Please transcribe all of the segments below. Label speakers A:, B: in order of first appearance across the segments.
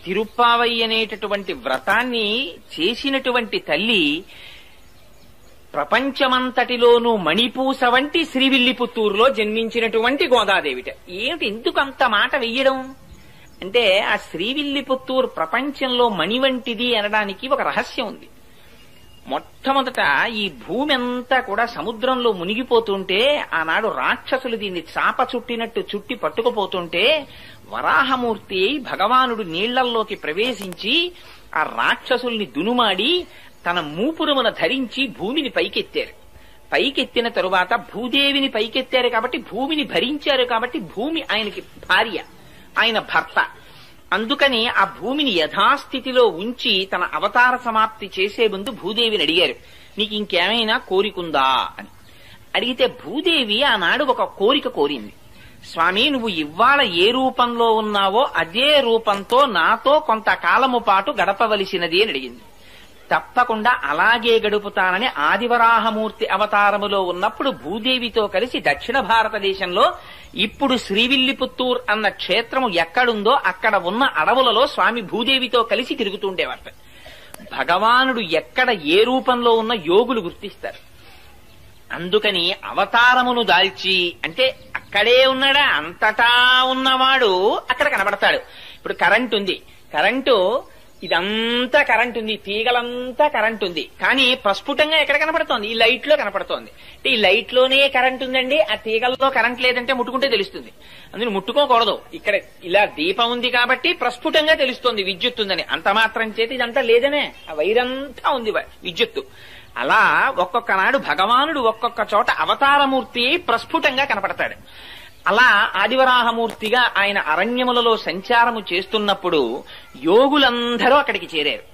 A: తిరుప్పావై అనేటటువంటి వ్రతాన్ని చేసినటువంటి తల్లి ప్రపంచమంతటిలోనూ మణిపూస వంటి శ్రీవిల్లిపుత్తూరులో జన్మించినటువంటి గోదాదేవిట. ఏమిటి ఎందుకు అంత మాట వెయ్యడం అంటే, ఆ శ్రీవిల్లిపుత్తూరు ప్రపంచంలో మణి వంటిది అనడానికి ఒక రహస్యం ఉంది. మొట్టమొదట ఈ భూమి అంతా కూడా సముద్రంలో మునిగిపోతుంటే, ఆనాడు రాక్షసులు దీన్ని చాప చుట్టినట్టు చుట్టి పట్టుకుపోతుంటే, వరాహమూర్తి భగవానుడు నీళ్లల్లోకి ప్రవేశించి ఆ రాక్షసుల్ని దునుమాడి తన మూపురమున ధరించి భూమిని పైకెత్తారు. పైకెత్తిన తరువాత భూదేవిని పైకెత్తారు కాబట్టి, భూమిని భరించారు కాబట్టి, భూమి ఆయనకి భార్య, ఆయన భర్త. అందుకని ఆ భూమిని యథాస్థితిలో ఉంచి తన అవతార సమాప్తి చేసే ముందు భూదేవిని అడిగారు, నీకు ఇంకేమైనా కోరికుందా అని. అడిగితే భూదేవి ఆనాడు ఒక కోరిక కోరింది. స్వామి, నువ్వు ఇవాళ ఏ రూపంలో ఉన్నావో అదే రూపంతో నాతో కొంతకాలము పాటు గడపవలసినది అని అడిగింది. తప్పకుండా అలాగే గడుపుతానని ఆదివరాహమూర్తి అవతారములో ఉన్నప్పుడు భూదేవితో కలిసి దక్షిణ భారతదేశంలో ఇప్పుడు శ్రీవిల్లిపుత్తూర్ అన్న క్షేత్రము ఎక్కడుందో అక్కడ ఉన్న అడవులలో స్వామి భూదేవితో కలిసి తిరుగుతుండేవారు. భగవానుడు ఎక్కడ ఏ రూపంలో ఉన్న యోగులు గుర్తిస్తారు. అందుకని అవతారమును దాల్చి, అంటే అక్కడే ఉన్నాడా, అంతటా ఉన్నవాడు అక్కడ కనబడతాడు. ఇప్పుడు కరెంటు ఉంది, కరెంటు ఇదంతా కరెంట్ ఉంది, తీగలంతా కరెంట్ ఉంది, కానీ ప్రస్ఫుటంగా ఎక్కడ కనపడుతోంది? ఈ లైట్ లో కనపడుతోంది. అంటే ఈ లైట్ లోనే కరెంట్ ఉందండి, ఆ తీగల్లో కరెంట్ లేదంటే ముట్టుకుంటే తెలుస్తుంది. అందుకని ముట్టుకోకూడదు. ఇక్కడ ఇలా దీపం ఉంది కాబట్టి ప్రస్ఫుటంగా తెలుస్తోంది విద్యుత్ ఉందని. అంత మాత్రం చేతి ఇదంతా లేదనే, ఆ వైరంతా ఉంది విద్యుత్తు. అలా ఒక్కొక్క నాడు భగవానుడు ఒక్కొక్క చోట అవతారమూర్తి ప్రస్ఫుటంగా కనపడతాడు. అలా ఆదివరాహమూర్తిగా ఆయన అరణ్యములలో సంచారము చేస్తున్నప్పుడు యోగులందరూ అక్కడికి చేరారు.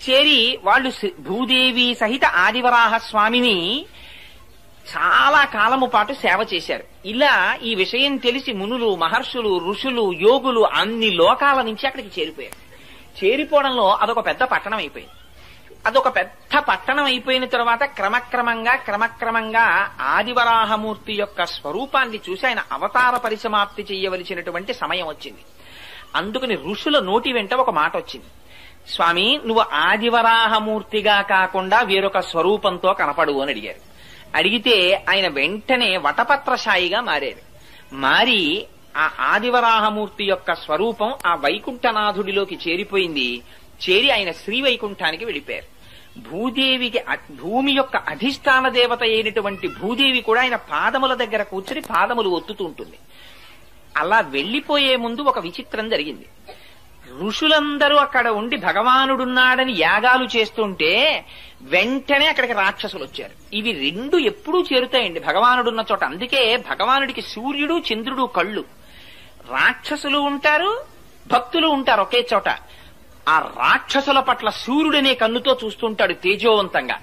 A: చేరి వాళ్ళు భూదేవి సహిత ఆదివరాహ స్వామిని చాలా కాలము పాటు సేవ చేశారు. ఇలా ఈ విషయం తెలిసి మునులు, మహర్షులు, ఋషులు, యోగులు అన్ని లోకాల నుంచి అక్కడికి చేరిపోయారు. చేరిపోవడంలో అదొక పెద్ద పట్టణం అయిపోయింది. అదొక పెద్ద పట్టణం అయిపోయిన తర్వాత క్రమక్రమంగా ఆదివరాహమూర్తి యొక్క స్వరూపాన్ని చూసి ఆయన అవతార పరిసమాప్తి చేయవలసినటువంటి సమయం వచ్చింది. అందుకని ఋషుల నోటి వెంట ఒక మాట వచ్చింది, స్వామి నువ్వు ఆదివరాహమూర్తిగా కాకుండా వేరొక స్వరూపంతో కనపడు అని అడిగారు. అడిగితే ఆయన వెంటనే వటపత్రశాయిగా మారారు. మారి ఆ ఆదివరాహమూర్తి యొక్క స్వరూపం ఆ వైకుంఠనాథుడిలోకి చేరిపోయింది. చేరి ఆయన శ్రీవైకుంఠానికి వెళ్ళిపోయారు. భూదేవికి, భూమి యొక్క అధిష్టాన దేవత అయినటువంటి భూదేవి కూడా ఆయన పాదముల దగ్గర కూర్చుని పాదములు ఒత్తుతూ ఉంటుంది. అలా వెళ్లిపోయే ముందు ఒక విచిత్రం జరిగింది. ఋషులందరూ అక్కడ ఉండి భగవానుడున్నాడని యాగాలు చేస్తుంటే వెంటనే అక్కడికి రాక్షసులు వచ్చారు. ఇవి రెండు ఎప్పుడూ చేరుతాయండి భగవానుడున్న చోట. అందుకే భగవానుడికి సూర్యుడు చంద్రుడు కళ్ళు. రాక్షసులు ఉంటారు, భక్తులు ఉంటారు ఒకే చోట. ఆ రాక్షసుల పట్ల సూర్యుడనే కన్నుతో చూస్తుంటాడు తేజోవంతంగా,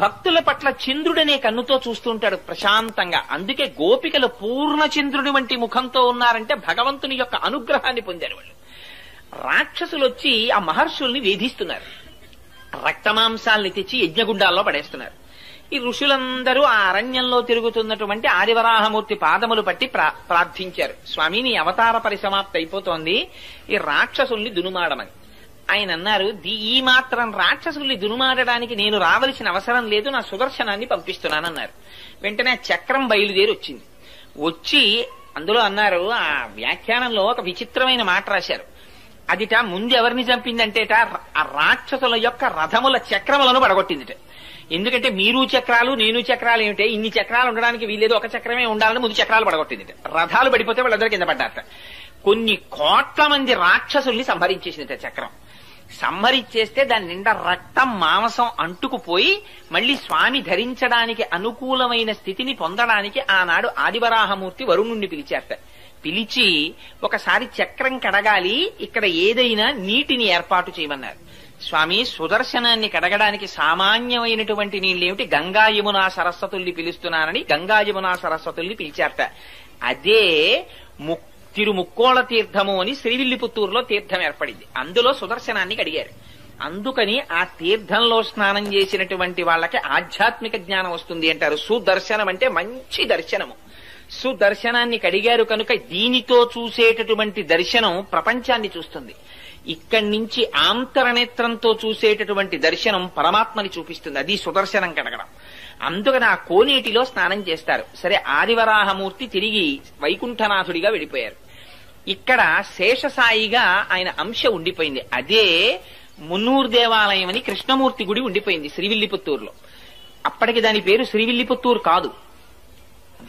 A: భక్తుల పట్ల చంద్రుడనే కన్నుతో చూస్తుంటాడు ప్రశాంతంగా. అందుకే గోపికలు పూర్ణచంద్రుడి వంటి ముఖంతో ఉన్నారంటే భగవంతుని యొక్క అనుగ్రహాన్ని పొందారు వాళ్ళు. రాక్షసులు వచ్చి ఆ మహర్షుల్ని వేధిస్తున్నారు, రక్తమాంసాల్ని తెచ్చి యజ్ఞగుండాల్లో పడేస్తున్నారు. ఈ ఋషులందరూ ఆ అరణ్యంలో తిరుగుతున్నటువంటి ఆదివరాహమూర్తి పాదములు పట్టి ప్రార్థించారు, స్వామి నీ అవతార పరిసమాప్తి అయిపోతోంది, ఈ రాక్షసుల్ని దునుమాడమని. ఆయన అన్నారు, ఈ మాత్రం రాక్షసుల్ని దునుమాడడానికి నేను రావలసిన అవసరం లేదు, నా సుదర్శనాన్ని పంపిస్తున్నానన్నారు. వెంటనే చక్రం బయలుదేరి వచ్చింది. వచ్చి అందులో అన్నారు, ఆ వ్యాఖ్యానంలో ఒక విచిత్రమైన మాట రాశారు. అదిట ముందు ఎవరిని చంపిందంటేట ఆ రాక్షసుల యొక్క రథముల చక్రములను పడగొట్టిందిట. ఎందుకంటే మీరు చక్రాలు నేను చక్రాలు ఏమిటే, ఇన్ని చక్రాలు ఉండడానికి వీల్లేదు, ఒక చక్రమే ఉండాలని ముందు చక్రాలు పడగొట్టిందిట. రథాలు పడిపోతే వాళ్ళందరూ కింద పడ్డారట. కొన్ని కోట్ల మంది రాక్షసుల్ని సంహరించేసిందిట చక్రం. సంహరించేస్తే దాని నిండా రక్తం మాంసం అంటుకుపోయి మళ్లీ స్వామి ధరించడానికి అనుకూలమైన స్థితిని పొందడానికి ఆనాడు ఆదివరాహమూర్తి వరుణుణ్ణి పిలిచారట. పిలిచి ఒకసారి చక్రం కడగాలి, ఇక్కడ ఏదైనా నీటిని ఏర్పాటు చేయమన్నారు. స్వామి సుదర్శనాన్ని కడగడానికి సామాన్యమైనటువంటి నీళ్ళేమిటి, గంగా యమునా సరస్వతుల్ని పిలుస్తున్నానని గంగా యమునా సరస్వతుల్ని పిలిచారట. అదే తిరుముక్కోళ తీర్థము అని శ్రీవిల్లిపుత్తూరులో తీర్థం ఏర్పడింది. అందులో సుదర్శనాన్ని కడిగారు. అందుకని ఆ తీర్థంలో స్నానం చేసినటువంటి వాళ్ళకి ఆధ్యాత్మిక జ్ఞానం వస్తుంది అంటారు. సుదర్శనం అంటే మంచి దర్శనము. సుదర్శనాన్ని కడిగారు కనుక దీనితో చూసేటటువంటి దర్శనం ప్రపంచాన్ని చూస్తుంది. ఇక్కడి నుంచి ఆంతరనేత్రంతో చూసేటటువంటి దర్శనం పరమాత్మని చూపిస్తుంది. అది సుదర్శనం కడగడం. అందుకని ఆ కోనేటిలో స్నానం చేస్తారు. సరే, ఆదివరాహమూర్తి తిరిగి వైకుంఠనాథుడిగా వెళ్ళిపోయారు. ఇక్కడ శేషసాయిగా ఆయన అంశ ఉండిపోయింది. అదే మున్నూరు దేవాలయం అని కృష్ణమూర్తి గుడి ఉండిపోయింది శ్రీవిల్లిపుత్తూరులో. అప్పటికి దాని పేరు శ్రీవిల్లిపుత్తూరు కాదు.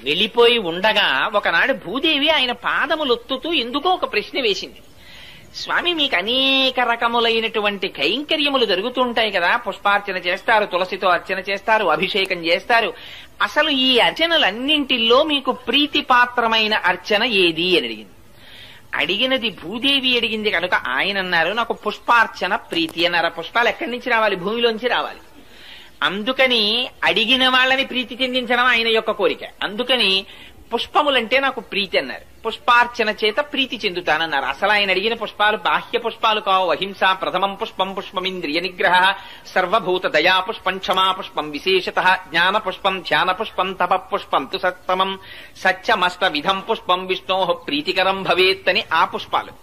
A: వెళ్ళిపోయి ఉండగా ఒకనాడు భూదేవి ఆయన పాదములొత్తుతూ ఎందుకో ఒక ప్రశ్న వేసింది. స్వామి, మీకు అనేక రకములైనటువంటి కైంకర్యములు జరుగుతుంటాయి కదా, పుష్పార్చన చేస్తారు, తులసితో అర్చన చేస్తారు, అభిషేకం చేస్తారు. అసలు ఈ అర్చనలన్నింటిలో మీకు ప్రీతిపాత్రమైన అర్చన ఏది అని అడిగింది. అడిగినది భూదేవి అడిగింది కనుక ఆయన అన్నారు, నాకు పుష్పార్చన ప్రీతి అన్నారు. పుష్పాలు ఎక్కడి నుంచి రావాలి? భూమిలోంచి రావాలి. అందుకని అడిగిన వాళ్ళని ప్రీతి చెందించడం ఆయన యొక్క కోరిక. అందుకని పుష్పములంటే నాకు ప్రీతి అన్నారు. పుష్పార్చన చేత ప్రీతి చెందుతానన్నారు. అసలు ఆయన అడిగిన పుష్పాలు బాహ్య పుష్పాలు కావు. అహింస ప్రథమం పుష్పం, పుష్పమింద్రియ నిగ్రహ, సర్వభూత దయా పుష్పం, క్షమా పుష్పం, విశేషత జ్ఞాన పుష్పం, ధ్యాన పుష్పం, తప పుష్పం తు సత్తమం, సత్యమష్ట విధం పుష్పం విష్ణో ప్రీతికరం భవేత్ అని ఆ పుష్పాలు.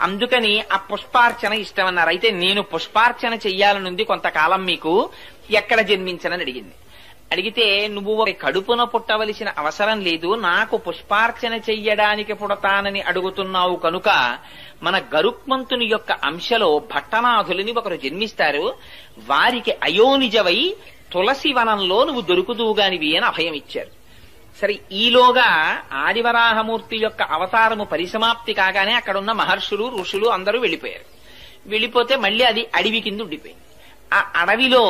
A: అందుకని ఆ పుష్పార్చన ఇష్టమన్నారు. అయితే నేను పుష్పార్చన చెయ్యాలనుంది కొంతకాలం, మీకు ఎక్కడ జన్మించనని అడిగింది. అడిగితే నువ్వు కడుపున పుట్టవలసిన అవసరం లేదు, నాకు పుష్పార్చన చెయ్యడానికి పుడతానని అడుగుతున్నావు కనుక మన గరుక్మంతుని యొక్క అంశలో భట్టనాథులని ఒకరు జన్మిస్తారు, వారికి అయోనిజవై తులసి వనంలో నువ్వు దొరుకుదువుగానివి అని అభయం ఇచ్చారు. సరే, ఈలోగా ఆదివరాహమూర్తి యొక్క అవతారము పరిసమాప్తి కాగానే అక్కడున్న మహర్షులు ఋషులు అందరూ వెళ్ళిపోయారు. వెళ్ళిపోతే మళ్ళీ అది అడవి కింద ఉండిపోయింది. ఆ అడవిలో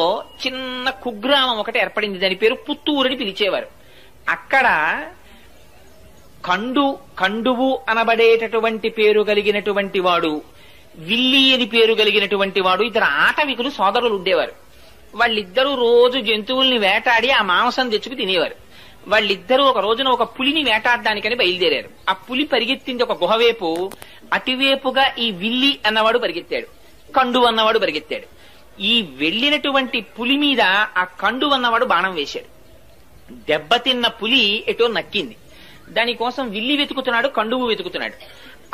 A: చిన్న కుగ్రామం ఒకటి ఏర్పడింది. దాని పేరు పుత్తూరు అని పిలిచేవారు. అక్కడ కండువు అనబడేటటువంటి పేరు కలిగినటువంటి వాడు, విల్లి అని పేరు కలిగినటువంటి వాడు, ఇద్దరు ఆటవికులు సోదరులు ఉండేవారు. వాళ్ళిద్దరూ రోజు జంతువుల్ని వేటాడి ఆ మాంసం తెచ్చుకు తినేవారు. వాళ్ళిద్దరూ ఒక రోజున ఒక పులిని వేటాడడానికని బయలుదేరారు. ఆ పులి పరిగెత్తింది ఒక గుహవేపు. అటువేపుగా ఈ విల్లి అన్నవాడు పరిగెత్తాడు, కండు అన్నవాడు పరిగెత్తాడు. ఈ వెళ్లినటువంటి పులి మీద ఆ కండు అన్నవాడు బాణం వేశాడు. దెబ్బతిన్న పులి ఎటో నక్కింది. దానికోసం విల్లి వెతుకుతున్నాడు, కండువు వెతుకుతున్నాడు.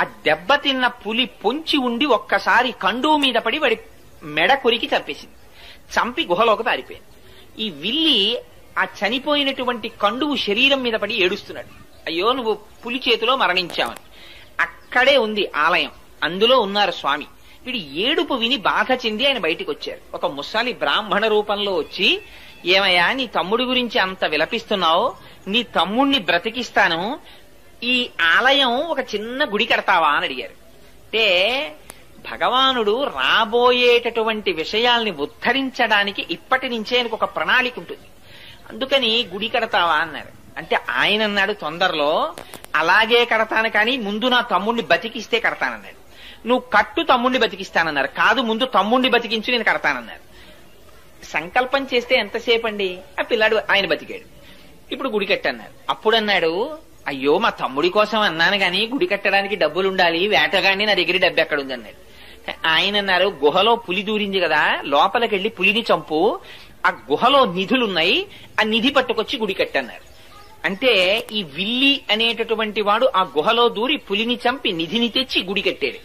A: ఆ దెబ్బతిన్న పులి పొంచి ఉండి ఒక్కసారి కండువు మీద పడి వాడి మెడ కొరికి చంపేసింది. చంపి గుహలోకి పారిపోయింది. ఈ విల్లి ఆ చనిపోయినటువంటి కండువు శరీరం మీద పడి ఏడుస్తున్నాడు, అయ్యో నువ్వు పులి చేతిలో మరణించావని. అక్కడే ఉంది ఆలయం, అందులో ఉన్నారు స్వామి. వీడి ఏడుపు విని బాధ చెంది ఆయన బయటికి వచ్చారు. ఒక ముసలి బ్రాహ్మణ రూపంలో వచ్చి, ఏమయ్యా నీ తమ్ముడి గురించి అంత విలపిస్తున్నావు, నీ తమ్ముణ్ణి బ్రతికిస్తాను, ఈ ఆలయం ఒక చిన్న గుడి కడతావా అని అడిగారు. అంటే భగవానుడు రాబోయేటటువంటి విషయాల్ని ఉద్ధరించడానికి ఇప్పటి నుంచే ఆయనకు ఒక ప్రణాళిక ఉంటుంది. అందుకని గుడి కడతావా అన్నారు. అంటే ఆయన అన్నాడు తొందరలో అలాగే కడతాను, కానీ ముందు నా తమ్ముణ్ణి బతికిస్తే కడతానన్నాడు. నువ్వు కట్టు తమ్ముణ్ణి బతికిస్తానన్నారు. కాదు, ముందు తమ్ముణ్ణి బతికించు, నేను కడతానన్నారు. సంకల్పం చేస్తే ఎంతసేపు అండి? ఆ పిల్లాడు ఆయన బతికాడు. ఇప్పుడు గుడి కట్టన్నారు. అప్పుడన్నాడు, అయ్యో మా తమ్ముడి కోసం అన్నాను గాని గుడి కట్టడానికి డబ్బులుండాలి, వేటగాడిని నా దగ్గర డబ్బు ఎక్కడుంది అన్నాడు. ఆయన అన్నారు, గుహలో పులి దూరింది కదా, లోపలికెళ్లి పులిని చంపు, ఆ గుహలో నిధులున్నాయి, ఆ నిధి పట్టుకొచ్చి గుడి కట్టన్నారు. అంటే ఈ విల్లి అనేటటువంటి వాడు ఆ గుహలో దూరి పులిని చంపి నిధిని తెచ్చి గుడి కట్టాడు.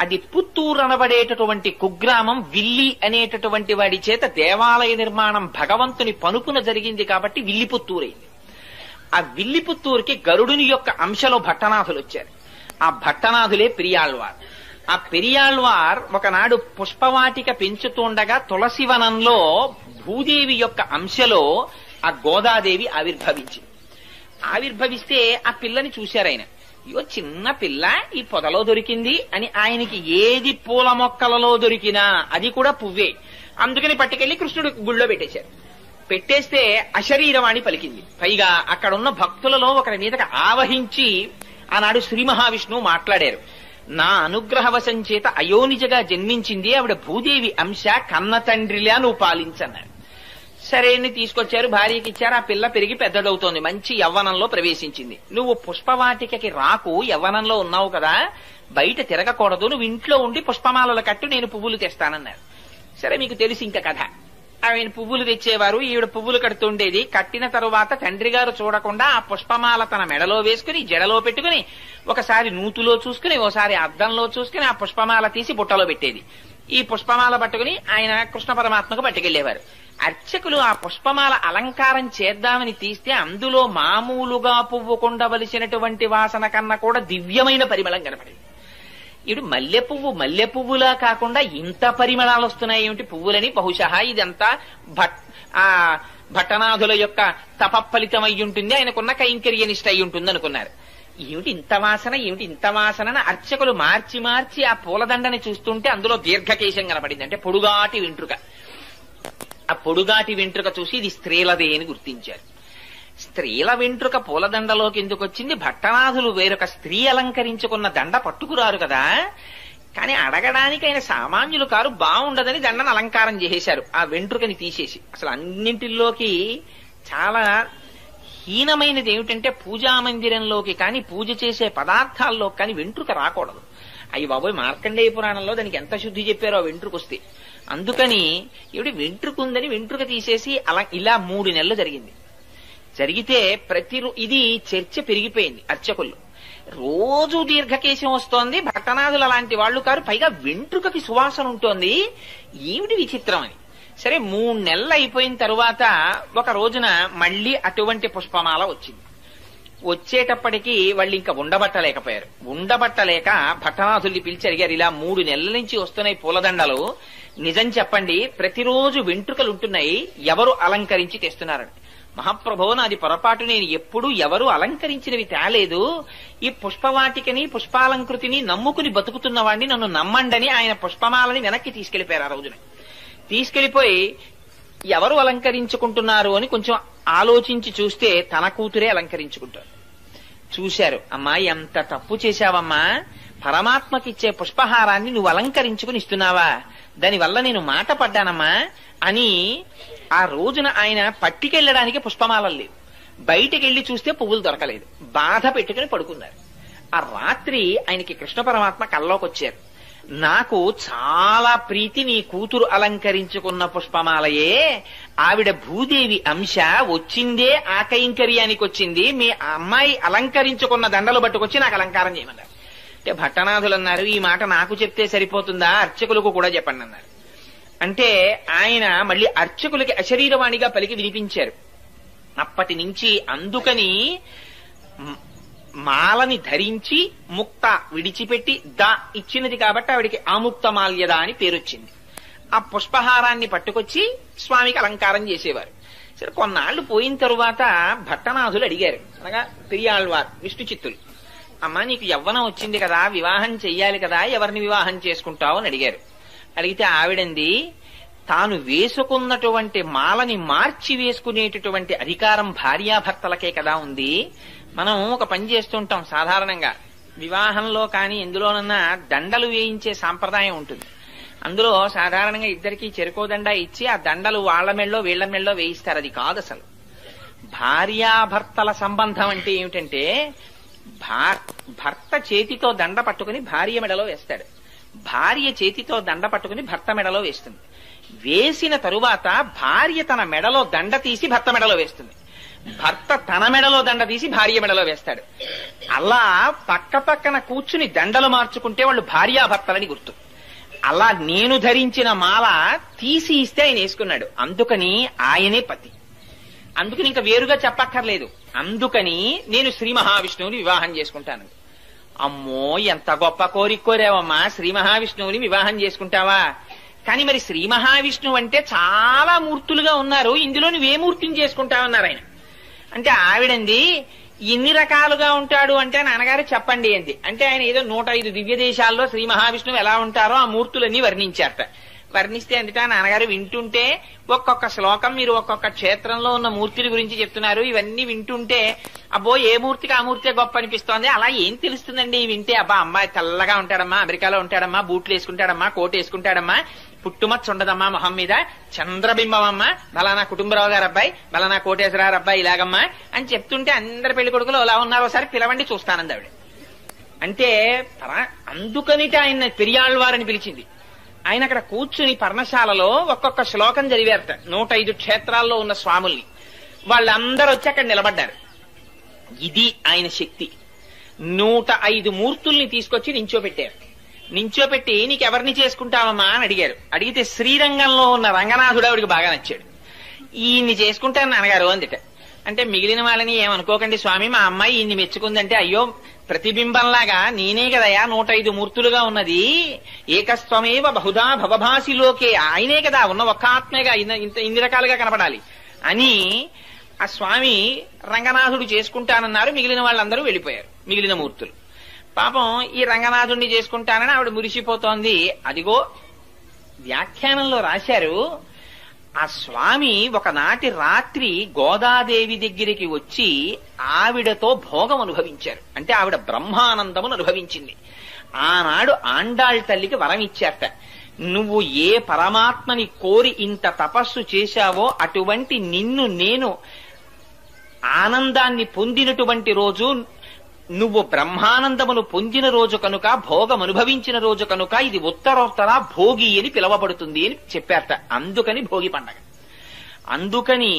A: అది పుత్తూరు అనబడేటటువంటి కుగ్రామం విల్లి అనేటటువంటి వాడి చేత దేవాలయ నిర్మాణం భగవంతుని పనుపున జరిగింది కాబట్టి విల్లిపుత్తూరైంది. ఆ విల్లిపుత్తూరుకి గరుడుని యొక్క అంశలో భట్టనాథులు వచ్చారు. ఆ భట్టనాథులే పెరియాళ్వార్. ఆ పెరియాళ్వార్ ఒకనాడు పుష్పవాటిక పెంచుతుండగా తులసివనంలో భూదేవి యొక్క అంశలో ఆ గోదాదేవి ఆవిర్భవిస్తే ఆ పిల్లని చూశారాయన. అయ్యో చిన్న పిల్ల ఈ పొదలో దొరికింది అని ఆయనకి ఏది పూల మొక్కలలో దొరికినా అది కూడా పువ్వే. అందుకని పట్టుకెళ్లి కృష్ణుడు గుళ్ళో పెట్టేశారు. పెట్టేస్తే అశరీరవాణి పలికింది. పైగా అక్కడున్న భక్తులలో ఒకరి మీదకి ఆవహించి ఆనాడు శ్రీ మహావిష్ణువు మాట్లాడారు. నా అనుగ్రహవశం చేత అయోనిజగా జన్మించింది ఆవిడ భూదేవి అంశ, కన్న తండ్రిలా నువ్వు పాలించన్నారు. సరే అని తీసుకొచ్చారు, భార్యకి ఇచ్చారు. ఆ పిల్ల పెరిగి పెద్దదవుతోంది, మంచి యవ్వనంలో ప్రవేశించింది. నువ్వు పుష్పవాటికకి రాకు, యవ్వనంలో ఉన్నావు కదా, బయట తిరగకూడదు, నువ్వు ఇంట్లో ఉండి పుష్పమాలల కట్టు, నేను పువ్వులు తెస్తానన్నారు. సరే మీకు తెలిసి ఇంకా కథ. ఆయన పువ్వులు తెచ్చేవారు, ఈవిడ పువ్వులు కడుతుండేది. కట్టిన తరువాత తండ్రి గారు చూడకుండా ఆ పుష్పమాల తన మెడలో వేసుకుని జడలో పెట్టుకుని ఒకసారి నూతులో చూసుకుని ఓసారి అద్దంలో చూసుకుని ఆ పుష్పమాల తీసి బుట్టలో పెట్టేది. ఈ పుష్పమాల పట్టుకుని ఆయన కృష్ణ పరమాత్మకు పట్టుకెళ్లేవారు. అర్చకులు ఆ పుష్పమాల అలంకారం చేద్దామని తీస్తే అందులో మామూలుగా పువ్వుకుండవలసినటువంటి వాసన కన్నా కూడా దివ్యమైన పరిమళం కనపడింది. ఇటు మల్లె పువ్వులా కాకుండా ఇంత పరిమళాలు వస్తున్నాయి ఏమిటి పువ్వులని, బహుశా ఇదంతా భట్టనాథుల యొక్క తపఫలితం అయి ఉంటుంది, ఆయనకున్న కైంకర్యనిష్ట అయి ఉంటుంది అనుకున్నారు. ఏమిటి ఇంత వాసన అర్చకులు మార్చి మార్చి ఆ పూలదండని చూస్తుంటే అందులో దీర్ఘకేశం కనపడింది, అంటే పొడుగాటి వెంట్రుక. ఆ పొడుగాటి వెంట్రుక చూసి ఇది స్త్రీలదే అని గుర్తించారు. స్త్రీల వెంట్రుక పూలదండలోకి ఎందుకు వచ్చింది? భట్టనాథులు వేరొక స్త్రీ అలంకరించుకున్న దండ పట్టుకురారు కదా. కానీ అడగడానికి ఆయన సామాన్యులు కారు, బాగుండదని దండను అలంకారం చేసేశారు ఆ వెంట్రుకని తీసేసి. అసలు అన్నింటిలోకి చాలా హీనమైనది ఏమిటంటే పూజా మందిరంలోకి కానీ పూజ చేసే పదార్థాల్లో కానీ వెంట్రుక రాకూడదు. అయ్యి బాబోయ్, మార్కండేయ పురాణంలో దానికి ఎంత శుద్ధి చెప్పారో వెంట్రుకొస్తే. అందుకని ఏమిటి వెంట్రుకుందని వెంట్రుక తీసేసి అలా ఇలా 3 నెలలు జరిగింది. జరిగితే ఇది చర్చ పెరిగిపోయింది అర్చకుల్లో. రోజు దీర్ఘకేశం వస్తోంది, భట్టనాథులు అలాంటి వాళ్ళు కారు, పైగా వెంట్రుకకి సువాసన ఉంటోంది, ఏమిటి విచిత్రం అని. సరే 3 నెలలు అయిపోయిన తరువాత ఒక రోజున మళ్లీ అటువంటి పుష్పమాల వచ్చింది. వచ్చేటప్పటికి వాళ్ళు ఇంకా ఉండబట్టలేక భట్టనాథుల్ని పిలిచి అడిగారు, ఇలా 3 నెలల నుంచి వస్తున్నాయి పూలదండలు, నిజం చెప్పండి, ప్రతిరోజు వెంట్రుకలు ఉంటున్నాయి, ఎవరు అలంకరించి తెస్తున్నారని. మహాప్రభో, నాది పొరపాటు, నేను ఎప్పుడూ ఎవరు అలంకరించినవి తేలేదు, ఈ పుష్పవాటికని పుష్పాలంకృతిని నమ్ముకుని బతుకుతున్న వాడిని నన్ను నమ్మండని ఆయన పుష్పమాలని వెనక్కి తీసుకెళ్లిపోయారు. ఆ రోజున తీసుకెళ్లిపోయి ఎవరు అలంకరించుకుంటున్నారు అని కొంచెం ఆలోచించి చూస్తే తన కూతురే అలంకరించుకుంటారు. చూశారు, అమ్మా ఎంత తప్పు చేశావమ్మా, పరమాత్మకిచ్చే పుష్పహారాన్ని నువ్వు అలంకరించుకుని ఇస్తున్నావా, దానివల్ల నేను మాట పడ్డానమ్మా అని. ఆ రోజున ఆయన పట్టికెళ్లడానికి పుష్పమాలలు లేవు, బయటికెళ్లి చూస్తే పువ్వులు దొరకలేదు, బాధ పెట్టుకుని పడుకున్నారు. ఆ రాత్రి ఆయనకి కృష్ణ పరమాత్మ కల్లోకి వచ్చారు. నాకు చాలా ప్రీతి నీ కూతురు అలంకరించుకున్న పుష్పమాలయే, ఆవిడ భూదేవి అంశ, వచ్చిందే ఆ కైంకర్యానికి వచ్చింది, మీ అమ్మాయి అలంకరించుకున్న దండలు పట్టుకొచ్చి నాకు అలంకారం చేయమన్నారు. అంటే భట్టనాథులు అన్నారు, ఈ మాట నాకు చెప్తే సరిపోతుందా, అర్చకులకు కూడా చెప్పండి అన్నారు. అంటే ఆయన మళ్ళీ అర్చకులకి అశరీరవాణిగా పలికి వినిపించారు. అప్పటి నుంచి అందుకని మాలని ధరించి ముక్త విడిచిపెట్టి ఇచ్చినది కాబట్టి ఆవిడికి ఆముక్త మాల్యద అని పేరొచ్చింది. ఆ పుష్పహారాన్ని పట్టుకొచ్చి స్వామికి అలంకారం చేసేవారు. సరే కొన్నాళ్లు పోయిన తరువాత భట్టనాథులు అడిగారు, అనగా పెరియాళ్వార్ విష్ణు చిత్తులు, అమ్మా నీకు యవ్వనం వచ్చింది కదా, వివాహం చెయ్యాలి కదా, ఎవరిని వివాహం చేసుకుంటావు అని అడిగారు. అడిగితే ఆవిడంది, తాను వేసుకున్నటువంటి మాలని మార్చి వేసుకునేటటువంటి అధికారం భార్యాభర్తలకే కదా ఉంది. మనం ఒక పని చేస్తుంటాం సాధారణంగా, వివాహంలో కానీ ఎందులోనన్నా దండలు వేయించే సాంప్రదాయం ఉంటుంది. అందులో సాధారణంగా ఇద్దరికి చెరుకోదండ ఇచ్చి ఆ దండలు వాళ్ల మెళ్ళో వీళ్ల మెళ్ళో వేయిస్తారు. అది కాదు అసలు. భార్యాభర్తల సంబంధం అంటే ఏమిటంటే, భర్త చేతితో దండ పట్టుకుని భార్య మెడలో వేస్తాడు, భార్య చేతితో దండ పట్టుకుని భర్త మెడలో వేస్తుంది. వేసిన తరువాత భార్య తన మెడలో దండ తీసి భర్త మెడలో వేస్తుంది, భర్త తన మెడలో దండ తీసి భార్య మెడలో వేస్తాడు. అలా పక్క పక్కన కూర్చుని దండలు మార్చుకుంటే వాళ్ళు భార్యాభర్తలని గుర్తు. అలా నేను ధరించిన మాల తీసి ఇస్తే ఆయన వేసుకున్నాడు, అందుకని ఆయనే పతి. అందుకని ఇంకా వేరుగా చెప్పక్కర్లేదు. అందుకని నేను శ్రీ మహావిష్ణువుని వివాహం చేసుకుంటాను. అమ్మో, ఎంత గొప్ప కోరిక కోరావమ్మా, శ్రీ మహావిష్ణువుని వివాహం చేసుకుంటావా? కానీ మరి శ్రీ మహావిష్ణువు అంటే చాలా మూర్తులుగా ఉన్నారు, ఇందులో నువ్వే మూర్తిని చేసుకుంటావన్నారు ఆయన. అంటే ఆవిడంది, ఇన్ని రకాలుగా ఉంటాడు అంటే నాన్నగారు చెప్పండి అంది. అంటే ఆయన ఏదో 105 దివ్య దేశాల్లో శ్రీ మహావిష్ణువు ఎలా ఉంటారో ఆ మూర్తులన్నీ వర్ణించారట. వర్ణిస్తే అందుట నాన్నగారు వింటుంటే ఒక్కొక్క శ్లోకం మీరు ఒక్కొక్క క్షేత్రంలో ఉన్న మూర్తుల గురించి చెప్తున్నారు, ఇవన్నీ వింటుంటే అబ్బో ఏ మూర్తికి ఆ మూర్తే గొప్ప అనిపిస్తోంది. అలా ఏం తెలుస్తుందండి వింటే? అబ్బా అమ్మాయి తెల్లగా ఉంటాడమ్మా, అమెరికాలో ఉంటాడమ్మా, బూట్లు వేసుకుంటాడమ్మా, కోట్ వేసుకుంటాడమ్మా, పుట్టుమచ్చ ఉండదమ్మా మొహం మీద, చంద్రబింబం అమ్మా, బలానా కుటుంబరావు గారు అబ్బాయి, బలానా కోటేశ్వరరావు అబ్బాయి ఇలాగమ్మా అని చెప్తుంటే అందరి పెళ్లి కొడుకులు అలా ఉన్నారు, ఒకసారి పిలవండి చూస్తానంది ఆవిడ. అంటే అందుకనిట ఆయన పెరియాళ్వారని పిలిచింది. ఆయన అక్కడ కూర్చుని పర్ణశాలలో ఒక్కొక్క శ్లోకం చదివారట 105 క్షేత్రాల్లో ఉన్న స్వాముల్ని. వాళ్ళందరూ వచ్చి అక్కడ నిలబడ్డారు. ఇది ఆయన శక్తి. 105 మూర్తుల్ని తీసుకొచ్చి నించోపెట్టారు. నించోపెట్టి నీకెవరిని చేసుకుంటావమ్మా అని అడిగారు. అడిగితే శ్రీరంగంలో ఉన్న రంగనాథుడు ఆవిడికి బాగా నచ్చాడు. ఈయన్ని చేసుకుంటాను నాన్నగారు అందిట. అంటే మిగిలిన వాళ్ళని ఏమనుకోకండి స్వామి, మా అమ్మాయి ఈయన్ని మెచ్చుకుందంటే, అయ్యో ప్రతిబింబంలాగా నేనే కదయా 105 మూర్తులుగా ఉన్నది, ఏకస్వమేవ బహుధా భవభాసిలోకే, ఆయనే కదా ఉన్న ఒక్క ఆత్మేగా ఇన్ని రకాలుగా కనపడాలి అని ఆ స్వామి రంగనాథుడు చేసుకుంటానన్నారు. మిగిలిన వాళ్ళందరూ వెళ్ళిపోయారు, మిగిలిన మూర్తులు. పాపం ఈ రంగనాథుడిని చేసుకుంటానని ఆవిడ మురిసిపోతోంది. అదిగో వ్యాఖ్యానంలో రాశారు, ఆ స్వామి ఒకనాటి రాత్రి గోదాదేవి దగ్గరికి వచ్చి ఆవిడతో భోగం అనుభవించారు. అంటే ఆవిడ బ్రహ్మానందమును అనుభవించింది. ఆనాడు ఆండాళ్ తల్లికి వరం ఇచ్చారట, నువ్వు ఏ పరమాత్మని కోరి ఇంత తపస్సు చేశావో అటువంటి నిన్ను నేను ఆనందాన్ని పొందినటువంటి రోజు, నువ్వు బ్రహ్మానందమును పొందిన రోజు కనుక, భోగం అనుభవించిన రోజు కనుక ఇది ఉత్తరోత్తర భోగి అని పిలవబడుతుంది అని చెప్పారట. అందుకని భోగి పండగ. అందుకని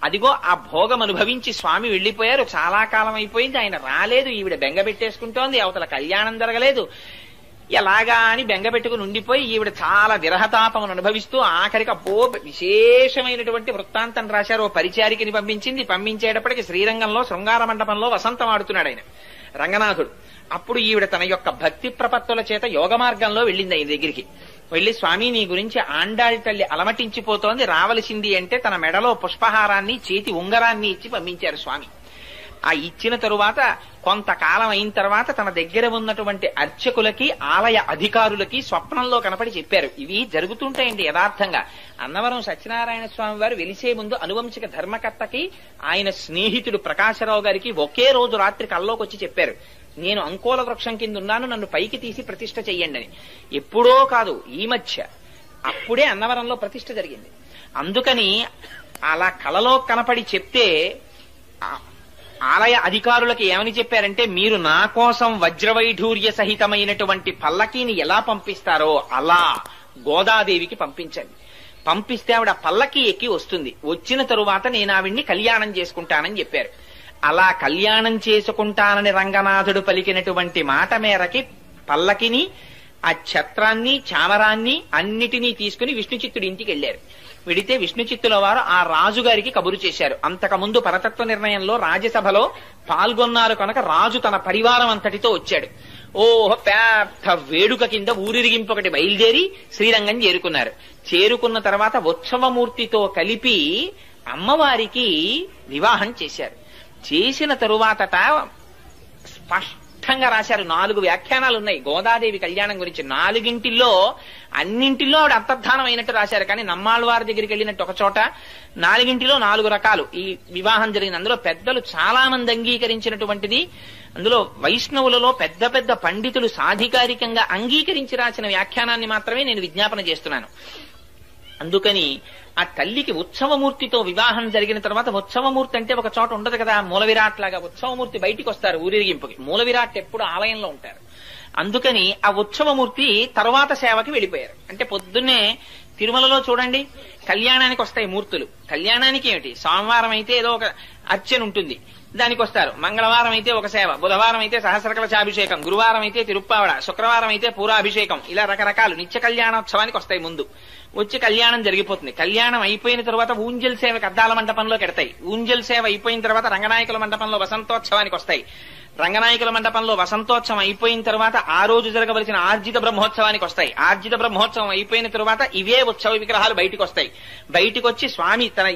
A: అదిగో ఆ భోగం అనుభవించి స్వామి వెళ్లిపోయారు. చాలా కాలం అయిపోయింది, ఆయన రాలేదు. ఈవిడ బెంగ పెట్టేసుకుంటోంది, అవతల కళ్యాణం జరగలేదు. ఎలాగా అని బెంగ పెట్టుకుని ఉండిపోయి ఈవిడ చాలా విరహతాపమును అనుభవిస్తూ ఆఖరికి అబ్బో విశేషమైనటువంటి వృత్తాంతం రాశారు. ఓ పరిచారికని పంపించేటప్పటికి శ్రీరంగంలో శృంగార మండపంలో వసంతం ఆడుతున్నాడు ఆయన రంగనాథుడు. అప్పుడు ఈవిడ తన యొక్క భక్తి ప్రపత్తుల చేత యోగ మార్గంలో వెళ్ళింది ఆయన దగ్గరికి. వెళ్లి, స్వామి నీ గురించి ఆండాళ్ తల్లి అలమటించిపోతోంది, రావలసింది అంటే తన మెడలో పుష్పహారాన్ని చేతి ఉంగరాన్ని ఇచ్చి పంపించారు స్వామి. ఆ ఇచ్చిన తరువాత కొంతకాలం అయిన తర్వాత తన దగ్గర ఉన్నటువంటి అర్చకులకి, ఆలయ అధికారులకి స్వప్నంలో కనపడి చెప్పారు. ఇవి జరుగుతుంటాయండి యథార్థంగా. అన్నవరం సత్యనారాయణ స్వామి వారు వెలిసే ముందు అనువంశిక ధర్మకర్తకి ఆయన స్నేహితుడు ప్రకాశరావు గారికి ఒకే రోజు రాత్రి కల్లోకి వచ్చి చెప్పారు, నేను అంకోల వృక్షం కింద ఉన్నాను, నన్ను పైకి తీసి ప్రతిష్ఠ చెయ్యండి అని. ఎప్పుడో కాదు, ఈ మధ్య అప్పుడే అన్నవరంలో ప్రతిష్ఠ జరిగింది. అందుకని అలా కలలో కనపడి చెప్తే ఆలయ అధికారులకు ఏమని చెప్పారంటే, మీరు నా కోసం వజ్రవైఢూర్య సహితమైనటువంటి పల్లకీని ఎలా పంపిస్తారో అలా గోదాదేవికి పంపించండి. పంపిస్తే ఆవిడ పల్లకి ఎక్కి వస్తుంది. వచ్చిన తరువాత నేను ఆవిడ్ని కళ్యాణం చేసుకుంటానని చెప్పారు. అలా కళ్యాణం చేసుకుంటానని రంగనాథుడు పలికినటువంటి మాట మేరకి పల్లకిని, ఆ ఛత్రాన్ని, చామరాన్ని అన్నిటినీ తీసుకుని విష్ణుచిత్తుడి ఇంటికి వెళ్లారు. వెడితే విష్ణుచిత్తుల వారు ఆ రాజుగారికి కబురు చేశారు. అంతకుముందు పరతత్వ నిర్ణయంలో రాజ్యసభలో పాల్గొన్నారు కనుక రాజు తన పరివారం అంతటితో వచ్చాడు. పెద్ద వేడుక కింద ఊరిరిగింపు ఒకటి బయలుదేరి శ్రీరంగం చేరుకున్నారు. చేరుకున్న తర్వాత ఉత్సవమూర్తితో కలిపి అమ్మవారికి వివాహం చేశారు. చేసిన తరువాతట స్పష్టంగా రాశారు. 4 వ్యాఖ్యానాలు ఉన్నాయి గోదాదేవి కళ్యాణం గురించి. 4గింటిల్లో అన్నింటిలో ఆవిడ అంతర్ధానం అయినట్టు రాశారు. కానీ నమ్మాళ్ళవారి దగ్గరికి వెళ్ళినట్టు ఒక చోట 4గింటిలో 4 రకాలు ఈ వివాహం జరిగింది. అందులో పెద్దలు చాలా మంది అంగీకరించినటువంటిది. అందులో వైష్ణవులలో పెద్ద పెద్ద పండితులు సాధికారికంగా అంగీకరించి రాసిన వ్యాఖ్యానాన్ని మాత్రమే నేను విజ్ఞాపన చేస్తున్నాను. అందుకని ఆ తల్లికి ఉత్సవమూర్తితో వివాహం జరిగిన తర్వాత, ఉత్సవమూర్తి అంటే ఒక చోట ఉండదు కదా, మూల విరాట్ లాగా ఉత్సవమూర్తి బయటికి వస్తారు ఊరేగింపుకి. మూల విరాట్ ఎప్పుడు ఆలయంలో ఉంటారు. అందుకని ఆ ఉత్సవమూర్తి తరువాత సేవకి వెళ్ళిపోయారు. అంటే పొద్దున్నే తిరుమలలో చూడండి కళ్యాణానికి వస్తాయి మూర్తులు. కళ్యాణానికి ఏమిటి, సోమవారం అయితే ఏదో ఒక అర్చన ఉంటుంది, దానికి వస్తారు. మంగళవారం అయితే ఒక సేవ, బుధవారం అయితే సహస్రకలశాభిషేకం, గురువారం అయితే తిరుప్పావడ, శుక్రవారం అయితే పూరాభిషేకం, ఇలా రకరకాలు నిత్య కళ్యాణోత్సవానికి వస్తాయి. ముందు వచ్చి కళ్యాణం జరిగిపోతుంది. కళ్యాణం అయిపోయిన తర్వాత ఊంజల్ సేవకి అద్దాల మండపంలో కెడతాయి. ఊంజల్ సేవ అయిపోయిన తర్వాత రంగనాయకుల మండపంలో వసంతోత్సవానికి వస్తాయి. రంగనాయకుల మండపంలో వసంతోత్సవం అయిపోయిన తర్వాత ఆ రోజు జరగవలసిన ఆర్జిత బ్రహ్మోత్సవానికి వస్తాయి. ఆర్జిత బ్రహ్మోత్సవం అయిపోయిన తర్వాత ఇవే ఉత్సవ విగ్రహాలు బయటికి వస్తాయి. బయటికి వచ్చి స్వామి తన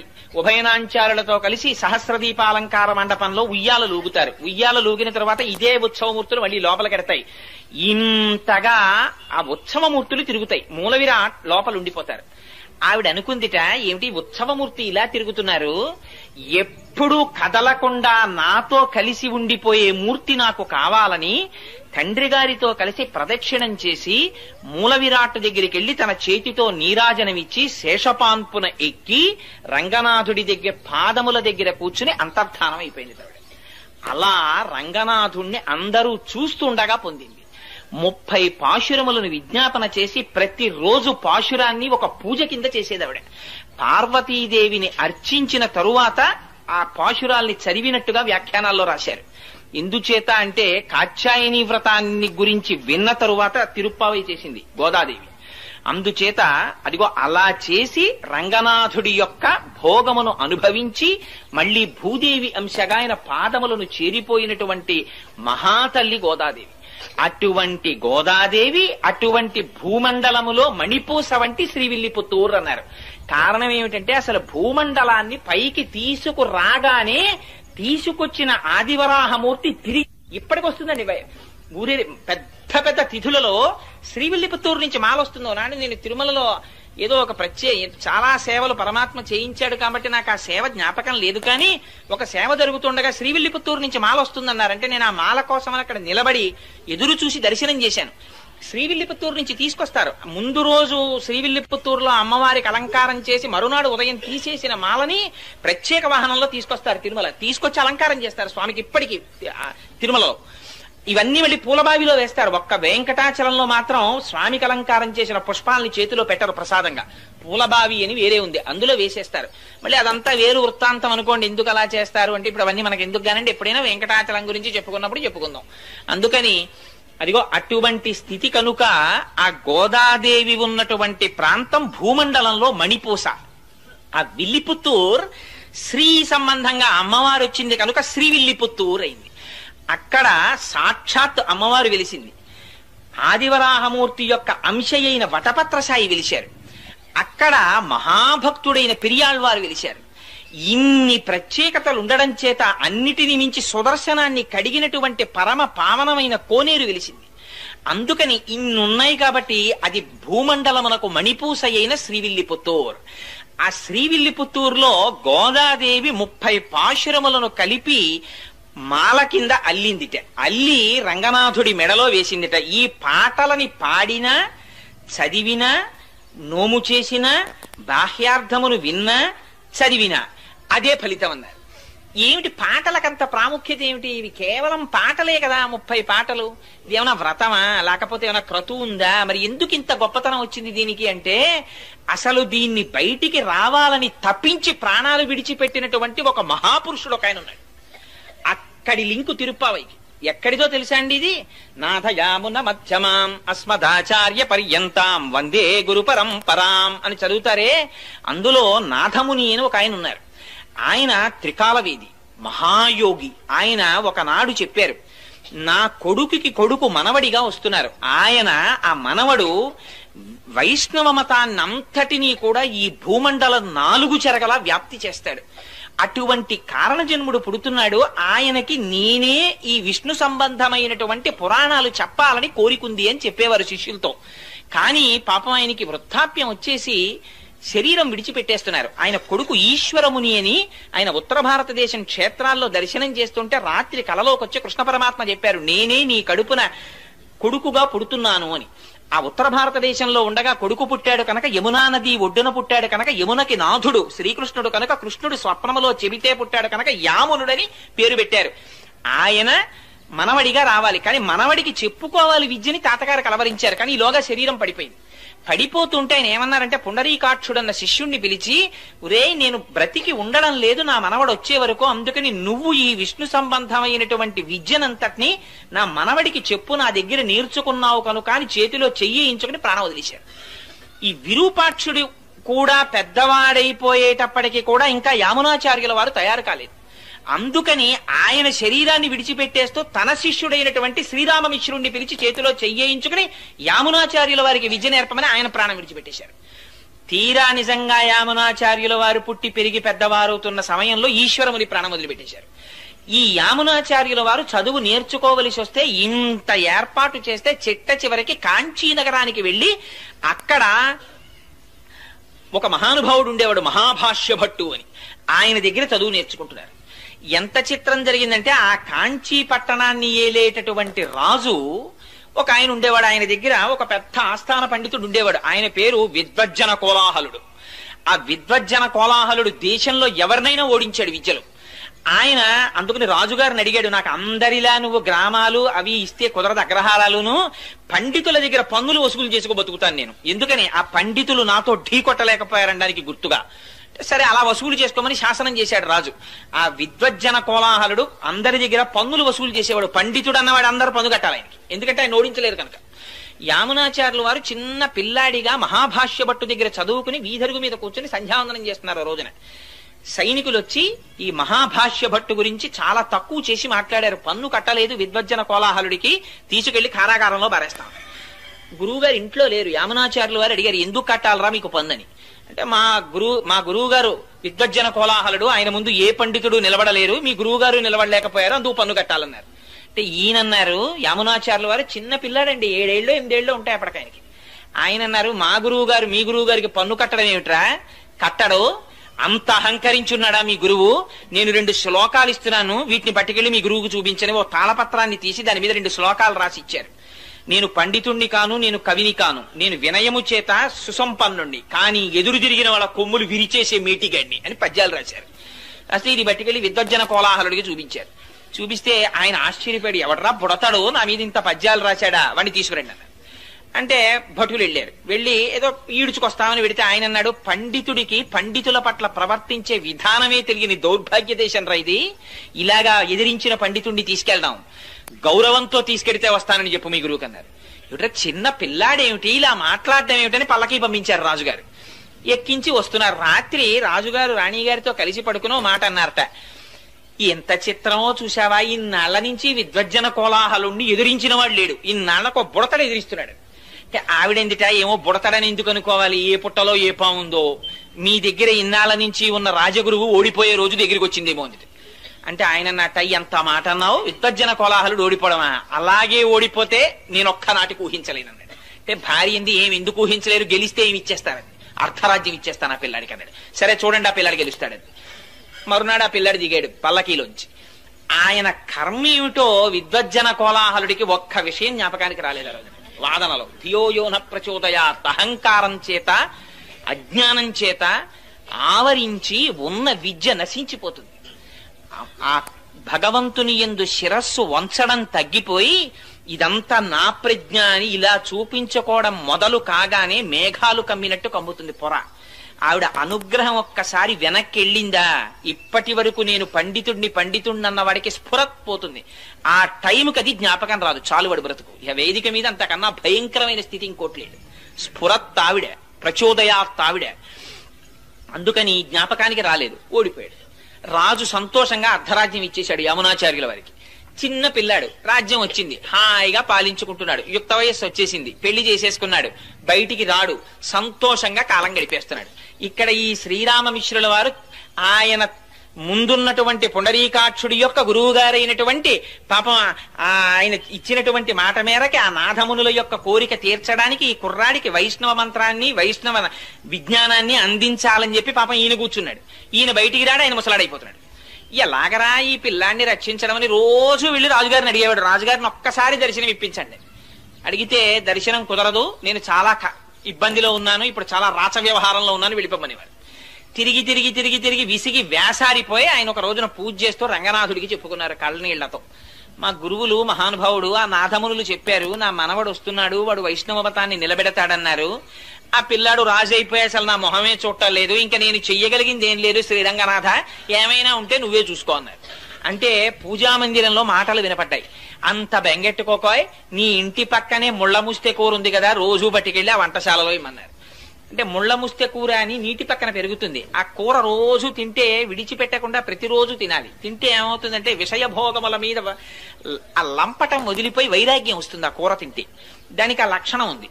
A: ఉభయనాంచారులతో కలిసి సహస్రదీపాలంకార మండపంలో ఉయ్యాల లూగుతారు. ఉయ్యాల లూగిన తర్వాత ఇదే ఉత్సవమూర్తులు మళ్ళీ లోపలికెడతాయి. ఇంతగా ఆ ఉత్సవమూర్తులు తిరుగుతాయి. మూల విరాట్ లోపల ఉండిపోతారు. ఆవిడ అనుకుందిట, ఏమిటి ఉత్సవమూర్తి ఇలా తిరుగుతున్నారు, ఎప్పుడూ కదలకుండా నాతో కలిసి ఉండిపోయే మూర్తి నాకు కావాలని తండ్రి గారితో కలిసి ప్రదక్షిణం చేసి మూల విరాట్ దగ్గరికి వెళ్లి తన చేతితో నీరాజనమిచ్చి శేషపాన్పున ఎక్కి రంగనాథుడి దగ్గర పాదముల దగ్గర కూర్చుని అంతర్ధానం అయిపోయింది. అలా రంగనాథుణ్ణి అందరూ చూస్తుండగా పొందింది. 30 పాశురములను విజ్ఞాపన చేసి ప్రతిరోజు పాశురాన్ని ఒక పూజ కింద చేసేదావిడ. పార్వతీదేవిని అర్చించిన తరువాత ఆ పాశురాల్ని చదివినట్టుగా వ్యాఖ్యానాల్లో రాశారు. ఎందుచేత అంటే కాత్యాయని వ్రతాన్ని గురించి విన్న తరువాత తిరుప్పావై చేసింది గోదాదేవి. అందుచేత అదిగో అలా చేసి రంగనాథుడి యొక్క భోగమును అనుభవించి మళ్లీ భూదేవి అంశగా ఆయన పాదములను చేరిపోయినటువంటి మహాతల్లి గోదాదేవి. అటువంటి గోదాదేవి అటువంటి భూమండలములో మణిపూస వంటి శ్రీవిల్లిపుత్తూరు అన్నారు. కారణం ఏమిటంటే అసలు భూమండలాన్ని పైకి తీసుకురాగానే తీసుకొచ్చిన ఆదివరాహమూర్తి తిరిగి ఇప్పటికొస్తుందండి. ఊరే పెద్ద పెద్ద తిథులలో శ్రీవిల్లిపుత్తూరు నుంచి మాలొస్తుందో నాడు. నేను తిరుమలలో ఏదో ఒక చాలా సేవలు పరమాత్మ చేయించాడు కాబట్టి నాకు ఆ సేవ జ్ఞాపకం లేదు. కానీ ఒక సేవ జరుగుతుండగా శ్రీవిల్లిపుత్తూరు నుంచి మాల వస్తుందన్నారంటే నేను ఆ మాల కోసం అక్కడ నిలబడి ఎదురు చూసి దర్శనం చేశాను. శ్రీవిల్లిపుత్తూరు నుంచి తీసుకొస్తారు. ముందు రోజు శ్రీవిల్లిపుత్తూరులో అమ్మవారికి అలంకారం చేసి మరునాడు ఉదయం తీసేసిన మాలని ప్రత్యేక వాహనంలో తీసుకొస్తారు. తిరుమల తీసుకొచ్చి అలంకారం చేస్తారు స్వామికి ఇప్పటికీ తిరుమలలో. ఇవన్నీ వెళ్ళి పూలబావిలో వేస్తారు. ఒక్క వెంకటాచలంలో మాత్రం స్వామికి అలంకారం చేసిన పుష్పాలని చేతిలో పెట్టరు ప్రసాదంగా. పూలబావి అని వేరే ఉంది, అందులో వేసేస్తారు. మళ్ళీ అదంతా వేరు వృత్తాంతం అనుకోండి. ఎందుకు అలా చేస్తారు అంటే ఇప్పుడు అవన్నీ మనకి ఎందుకు కానండి, ఎప్పుడైనా వెంకటాచలం గురించి చెప్పుకున్నప్పుడు చెప్పుకుందాం. అందుకని అదిగో అటువంటి స్థితి కనుక ఆ గోదాదేవి ఉన్నటువంటి ప్రాంతం భూమండలంలో మణిపూస. ఆ విల్లిపుత్తూర్ శ్రీ సంబంధంగా అమ్మవారు వచ్చింది కనుక శ్రీవిల్లిపుత్తూర్ అయింది. అక్కడ సాక్షాత్ అమ్మవారు వెలిసింది. ఆదివరాహమూర్తి యొక్క అంశయైన వటపత్రసాయి వెలిశారు. అక్కడ మహాభక్తుడైన పెరియాళ్వారు వెలిశారు. ఇన్ని ప్రత్యేకతలు ఉండడం చేత అన్నిటిని మించి సుదర్శనాన్ని కడిగినటువంటి పరమ పావనమైన కోనేరు వెలిసింది. అందుకని ఇన్నున్నాయి కాబట్టి అది భూమండలమునకు మణిపూస అయిన శ్రీవిల్లిపుత్తూర్. ఆ శ్రీవిల్లిపుత్తూరులో గోదాదేవి 30 పాశురములను కలిపి మాల కింద అల్లిందిట. అల్లి రంగనాథుడి మెడలో వేసిందిట. ఈ పాటలని పాడినా చదివినా నోము చేసినా బాహ్యార్థమును విన్నా చదివినా అదే ఫలితం అన్నారు. ఏమిటి పాటలకంత ప్రాముఖ్యత ఏమిటి? ఇవి కేవలం పాటలే కదా, 30 పాటలు. ఇది ఏమైనా వ్రతమా లేకపోతే ఏమైనా క్రతువు ఉందా? మరి ఎందుకు ఇంత గొప్పతనం వచ్చింది దీనికి అంటే అసలు దీన్ని బయటికి రావాలని తప్పించి ప్రాణాలు విడిచిపెట్టినటువంటి ఒక మహాపురుషుడు ఒక ఆయన ఉన్నాడు. అక్కడి లింకు తిరుప్పావైకి. ఎక్కడిదో తెలుసా అండి ఇది? నాథయామున మధ్యమాం అస్మదాచార్య పర్యంతాం వందే గురు పరంపరాం అని చదువుతారే. అందులో నాథముని అని ఒక ఆయన ఉన్నారు. ఆయన త్రికాలవేది మహాయోగి. ఆయన ఒకనాడు చెప్పారు, నా కొడుకుకి కొడుకు మనవడిగా వస్తున్నారు. ఆయన ఆ మనవడు వైష్ణవ మతాన్నంతటినీ కూడా ఈ భూమండలం 4 చెరగలా వ్యాప్తి చేస్తాడు. అటువంటి కారణజన్ముడు పుడుతున్నాడు. ఆయనకి నేనే ఈ విష్ణు సంబంధమైనటువంటి పురాణాలు చెప్పాలని కోరికుంది అని చెప్పేవారు శిష్యులతో. కానీ పాపం ఆయనకి వృద్ధాప్యం వచ్చేసి శరీరం విడిచిపెట్టేస్తున్నారు. ఆయన కొడుకు ఈశ్వరముని అని ఆయన ఉత్తర భారతదేశం క్షేత్రాల్లో దర్శనం చేస్తుంటే రాత్రి కలలోకి వచ్చి కృష్ణ పరమాత్మ చెప్పారు, నేనే నీ కడుపున కొడుకుగా పుడుతున్నాను అని. ఆ ఉత్తర భారతదేశంలో ఉండగా కొడుకు పుట్టాడు కనుక యమునా నది ఒడ్డున పుట్టాడు కనుక యమునకి నాథుడు శ్రీకృష్ణుడు కనుక కృష్ణుడు స్వప్నములో చెబితే పుట్టాడు కనుక యామునుడని పేరు పెట్టారు. ఆయన మనవడిగా రావాలి, కానీ మనవడికి చెప్పుకోవాలి విద్యని తాతగారు కలవరించారు. కానీ ఈలోగా శరీరం పడిపోయింది. పడిపోతుంటే ఆయన ఏమన్నారంటే పుండరీకాక్షుడన్న శిష్యుణ్ణి పిలిచి, ఒరే నేను బ్రతికి ఉండడం లేదు నా మనవడు వచ్చే వరకు, అందుకని నువ్వు ఈ విష్ణు సంబంధమైనటువంటి విద్యనంతటినీ నా మనవడికి చెప్పు, నా దగ్గర నేర్చుకున్నావు కనుక అని చేతిలో చెయ్యించుకుని ప్రాణం వదిలేశారు. ఈ విరూపాక్షుడు కూడా పెద్దవాడైపోయేటప్పటికీ కూడా ఇంకా యామునాచార్యుల వారు తయారు కాలేదు. అందుకని ఆయన శరీరాన్ని విడిచిపెట్టేస్తూ తన శిష్యుడైనటువంటి శ్రీరామమిశ్రుణ్ణి పిలిచి చేతిలో చెయ్యించుకుని యామునాచార్యుల వారికి విద్య నేర్పమని ఆయన ప్రాణం విడిచిపెట్టేశారు. తీరా నిజంగా యామునాచార్యుల వారు పుట్టి పెరిగి పెద్దవారవుతున్న సమయంలో ఈశ్వరముని ప్రాణం వదిలిపెట్టేశారు. ఈ యామునాచార్యుల వారు చదువు నేర్చుకోవలసి వస్తే ఇంత ఏర్పాటు చేస్తే చిట్ట చివరికి కాంచీ నగరానికి వెళ్లి అక్కడ ఒక మహానుభావుడు ఉండేవాడు, మహాభాష్య భట్టు అని. ఆయన దగ్గర చదువు నేర్చుకుంటున్నారు. ఎంత చిత్రం జరిగిందంటే ఆ కాంచీ పట్టణాన్ని ఏలేటటువంటి రాజు ఒక ఆయన ఉండేవాడు. ఆయన దగ్గర ఒక పెద్ద ఆస్థాన పండితుడు ఉండేవాడు. ఆయన పేరు విద్వజ్జన కోలాహలుడు. ఆ విద్వజ్జన కోలాహలుడు దేశంలో ఎవరినైనా ఓడించాడు విద్యలో. ఆయన అందుకని రాజుగారిని అడిగాడు, నాకు అందరిలా నువ్వు గ్రామాలు అవి ఇస్తే కుదరదు, అగ్రహారాలును, పండితుల దగ్గర పన్నులు వసూలు చేసుకో బతుకుతాను నేను. ఎందుకని ఆ పండితులు నాతో ఢీ కొట్టలేకపోయారనడానికి గుర్తుగా. సరే అలా వసూలు చేసుకోమని శాసనం చేశాడు రాజు. ఆ విద్వజ్జన కోలాహలుడు అందరి దగ్గర పన్నులు వసూలు చేసేవాడు. పండితుడు అన్నవాడు అందరూ పన్ను కట్టాలి ఆయనకి, ఎందుకంటే ఆయన ఓడించలేరు కనుక. యామునాచార్యులు వారు చిన్న పిల్లాడిగా మహాభాష్య భట్టు దగ్గర చదువుకుని వీధరుగు మీద కూర్చొని సంధ్యావందనం చేస్తున్నారు. ఆ రోజున సైనికులు వచ్చి ఈ మహాభాష్య భట్టు గురించి చాలా తక్కువ చేసి మాట్లాడారు. పన్ను కట్టలేదు విద్వజ్జన కోలాహలుడికి, తీసుకెళ్లి కారాగారంలో పారేస్తాం. గురువుగారు ఇంట్లో లేరు. యామునాచార్యులు వారు అడిగారు, ఎందుకు కట్టాలరా మీకు పన్ను? అంటే మా గురువు గారు విద్వజ్జన కోలాహలుడు, ఆయన ముందు ఏ పండితుడు నిలబడలేరు, మీ గురువు గారు నిలబడలేకపోయారు, అందుకు పన్ను కట్టాలన్నారు. అంటే ఈయనన్నారు, యామునాచార్యులు వారు చిన్న పిల్లాడండి, 7 ఏళ్ళో 8 ఏళ్ళో ఉంటాయి అప్పటికి ఆయనకి. ఆయన అన్నారు, మా గురువు గారు మీ గురువు గారికి పన్ను కట్టడం ఏమిట్రా, కట్టడు, అంత అహంకరించున్నాడా మీ గురువు? నేను 2 శ్లోకాలు ఇస్తున్నాను, వీటిని పట్టుకెళ్లి మీ గురువుకు చూపించని ఓ తాళపత్రాన్ని తీసి దాని మీద 2 శ్లోకాలు రాసి ఇచ్చారు. నేను పండితుణ్ణి కాను, నేను కవిని కాను, నేను వినయము చేత సుసంపన్నుణ్ణి, కానీ ఎదురు తిరిగిన వాళ్ళ కొమ్ములు విరిచేసే మేటిగడ్ని అని పద్యాలు రాశారు. అసలు ఇది పట్టుకెళ్లి విద్వజ్జన కోలాహలుడికి చూపించారు. చూపిస్తే ఆయన ఆశ్చర్యపడి, ఎవడరా బుడతాడు, నా మీద ఇంత పద్యాలు రాశాడా, వాడిని తీసుకురండి అన్నారు. అంటే భటులు వెళ్ళారు. వెళ్ళి ఏదో ఈడ్చుకొస్తామని పెడితే ఆయన అన్నాడు, పండితుడికి పండితుల పట్ల ప్రవర్తించే విధానమే తెలియని దౌర్భాగ్య దేశం రా ఇది, ఇలాగా ఎదిరించిన పండితుడిని తీసుకెళ్దాం, గౌరవంతో తీసుకెడితే వస్తానని చెప్పు మీ గురువుకి అన్నారు. ఇవిడ చిన్న పిల్లాడేమిటి ఇలా మాట్లాడడం ఏమిటని పల్లకి పంపించారు రాజుగారు. ఎక్కించి వస్తున్నారు. రాత్రి రాజుగారు రాణిగారితో కలిసి పడుకునో మాట అన్నారట, ఎంత చిత్రమో చూశావా, ఇన్నాళ్ల నుంచి విద్వజ్జన కోలాహలుణ్ణి ఎదిరించిన వాడు లేడు, ఇన్నాళ్లకు బుడతడు ఎదిరిస్తున్నాడు. అంటే ఆవిడెందుట ఏమో బుడతడని ఎందుకు అనుకోవాలి, ఏ పుట్టలో ఏ పాముందో, మీ దగ్గర ఇన్నాళ్ల నుంచి ఉన్న రాజగురువు ఓడిపోయే రోజు దగ్గరికి వచ్చిందేమో అంది. అంటే ఆయన అన్నట్ట, ఎంత మాట అన్నావు, విద్వజ్జన కోలాహలుడు ఓడిపోవడమా, అలాగే ఓడిపోతే నేను ఒక్కనాటికి ఊహించలేనన్నాడు. అంటే భార్య ఏంది, ఏమి ఎందుకు ఊహించలేరు, గెలిస్తే ఏమి ఇచ్చేస్తానని, అర్ధరాజ్యం ఇచ్చేస్తాను ఆ పిల్లాడికి అన్నాడు. సరే చూడండి ఆ పిల్లాడు గెలుస్తాడని. మరునాడు ఆ పిల్లాడు దిగాడు పల్లకీలోంచి. ఆయన కర్మ ఏమిటో విద్వజ్జన కోలాహలుడికి ఒక్క విషయం జ్ఞాపకానికి రాలేదు. రోజు వాదనలో ధియోయోన ప్రచోదయాత్, అహంకారం చేత అజ్ఞానం చేత ఆవరించి ఉన్న విద్య నశించిపోతుంది. ఆ భగవంతుని యందు శిరస్సు వంచడం తగ్గిపోయి ఇదంతా నా ప్రజ్ఞ అని ఇలా చూపించుకోవడం మొదలు కాగానే మేఘాలు కమ్మినట్టు కమ్ముతుంది పొర. ఆవిడ అనుగ్రహం ఒక్కసారి వెనక్కి వెళ్ళిందా, ఇప్పటి వరకు నేను పండితుడిని అన్న వాడికి స్ఫురత్ పోతుంది. ఆ టైంకి అది జ్ఞాపకం రాదు, చాలు వాడు బ్రతుకు. ఇక వేదిక మీద అంతకన్నా భయంకరమైన స్థితి ఇంకోట్లేదు. స్ఫురత్ ఆవిడ, ప్రచోదయాత్ ఆవిడ. అందుకని జ్ఞాపకానికి రాలేదు, ఓడిపోయాడు. రాజు సంతోషంగా అర్ధరాజ్యం ఇచ్చేశాడు యమునాచార్యుల వారికి. చిన్న పిల్లాడు, రాజ్యం వచ్చింది, హాయిగా పాలించుకుంటున్నాడు, యుక్త వయస్సు వచ్చేసింది, పెళ్లి చేసేసుకున్నాడు, బయటికి రాడు, సంతోషంగా కాలం గడిపేస్తున్నాడు. ఇక్కడ ఈ శ్రీరామమిశ్రుల వారు ఆయన ముందున్నటువంటి పుండరీకాక్షుడి యొక్క గురువు గారైనటువంటి పాపం ఆయన ఇచ్చినటువంటి మాట మేరకి ఆ నాథమునుల యొక్క కోరిక తీర్చడానికి ఈ కుర్రాడికి వైష్ణవ మంత్రాన్ని వైష్ణవ విజ్ఞానాన్ని అందించాలని చెప్పి పాపం ఈయన కూర్చున్నాడు. ఈయన బయటికి రాడు, ఆయన ముసలాడైపోతున్నాడు. ఎలాగరా ఈ పిల్లాన్ని రక్షించడం అని రోజు వెళ్ళి రాజుగారిని అడిగేవాడు. రాజుగారిని ఒక్కసారి దర్శనం ఇప్పించండి. అడిగితే దర్శనం కుదరదు, నేను చాలా ఇబ్బందిలో ఉన్నాను, ఇప్పుడు చాలా రాచ వ్యవహారంలో ఉన్నాను, వెళ్ళిపోమనేవాడు. తిరిగి తిరిగి తిరిగి తిరిగి విసిగి వేసారిపోయి ఆయన ఒక రోజున పూజ చేస్తూ రంగనాథుడికి చెప్పుకున్నారు కళ్ళనీళ్లతో, మా గురువులు మహానుభావుడు ఆ నాథమునులు చెప్పారు, నా మనవడు వస్తున్నాడు, వాడు వైష్ణవ మతాన్ని నిలబెడతాడన్నారు, ఆ పిల్లాడు రాజు అయిపోయి అసలు నా మొహమే చూడలేదు, ఇంకా నేను చెయ్యగలిగింది ఏం లేదు, శ్రీరంగనాథ ఏమైనా ఉంటే నువ్వే చూసుకో అన్నారు. అంటే పూజా మందిరంలో మాటలు వినపడ్డాయి, అంత బెంగెట్టుకోకోయ్, నీ ఇంటి పక్కనే ముళ్ళ ముస్తె కూర ఉంది కదా, రోజు పట్టుకెళ్ళి ఆ వంటశాలలో ఇమ్మన్నారు. అంటే ముళ్ళ ముస్తె కూర అని నీటి పక్కన పెరుగుతుంది, ఆ కూర రోజు తింటే విడిచిపెట్టకుండా ప్రతిరోజు తినాలి. తింటే ఏమవుతుందంటే విషయభోగముల మీద ఆ లంపటం వదిలిపోయి వైరాగ్యం వస్తుంది ఆ కూర తింటే, దానికి ఆ లక్షణం ఉంది.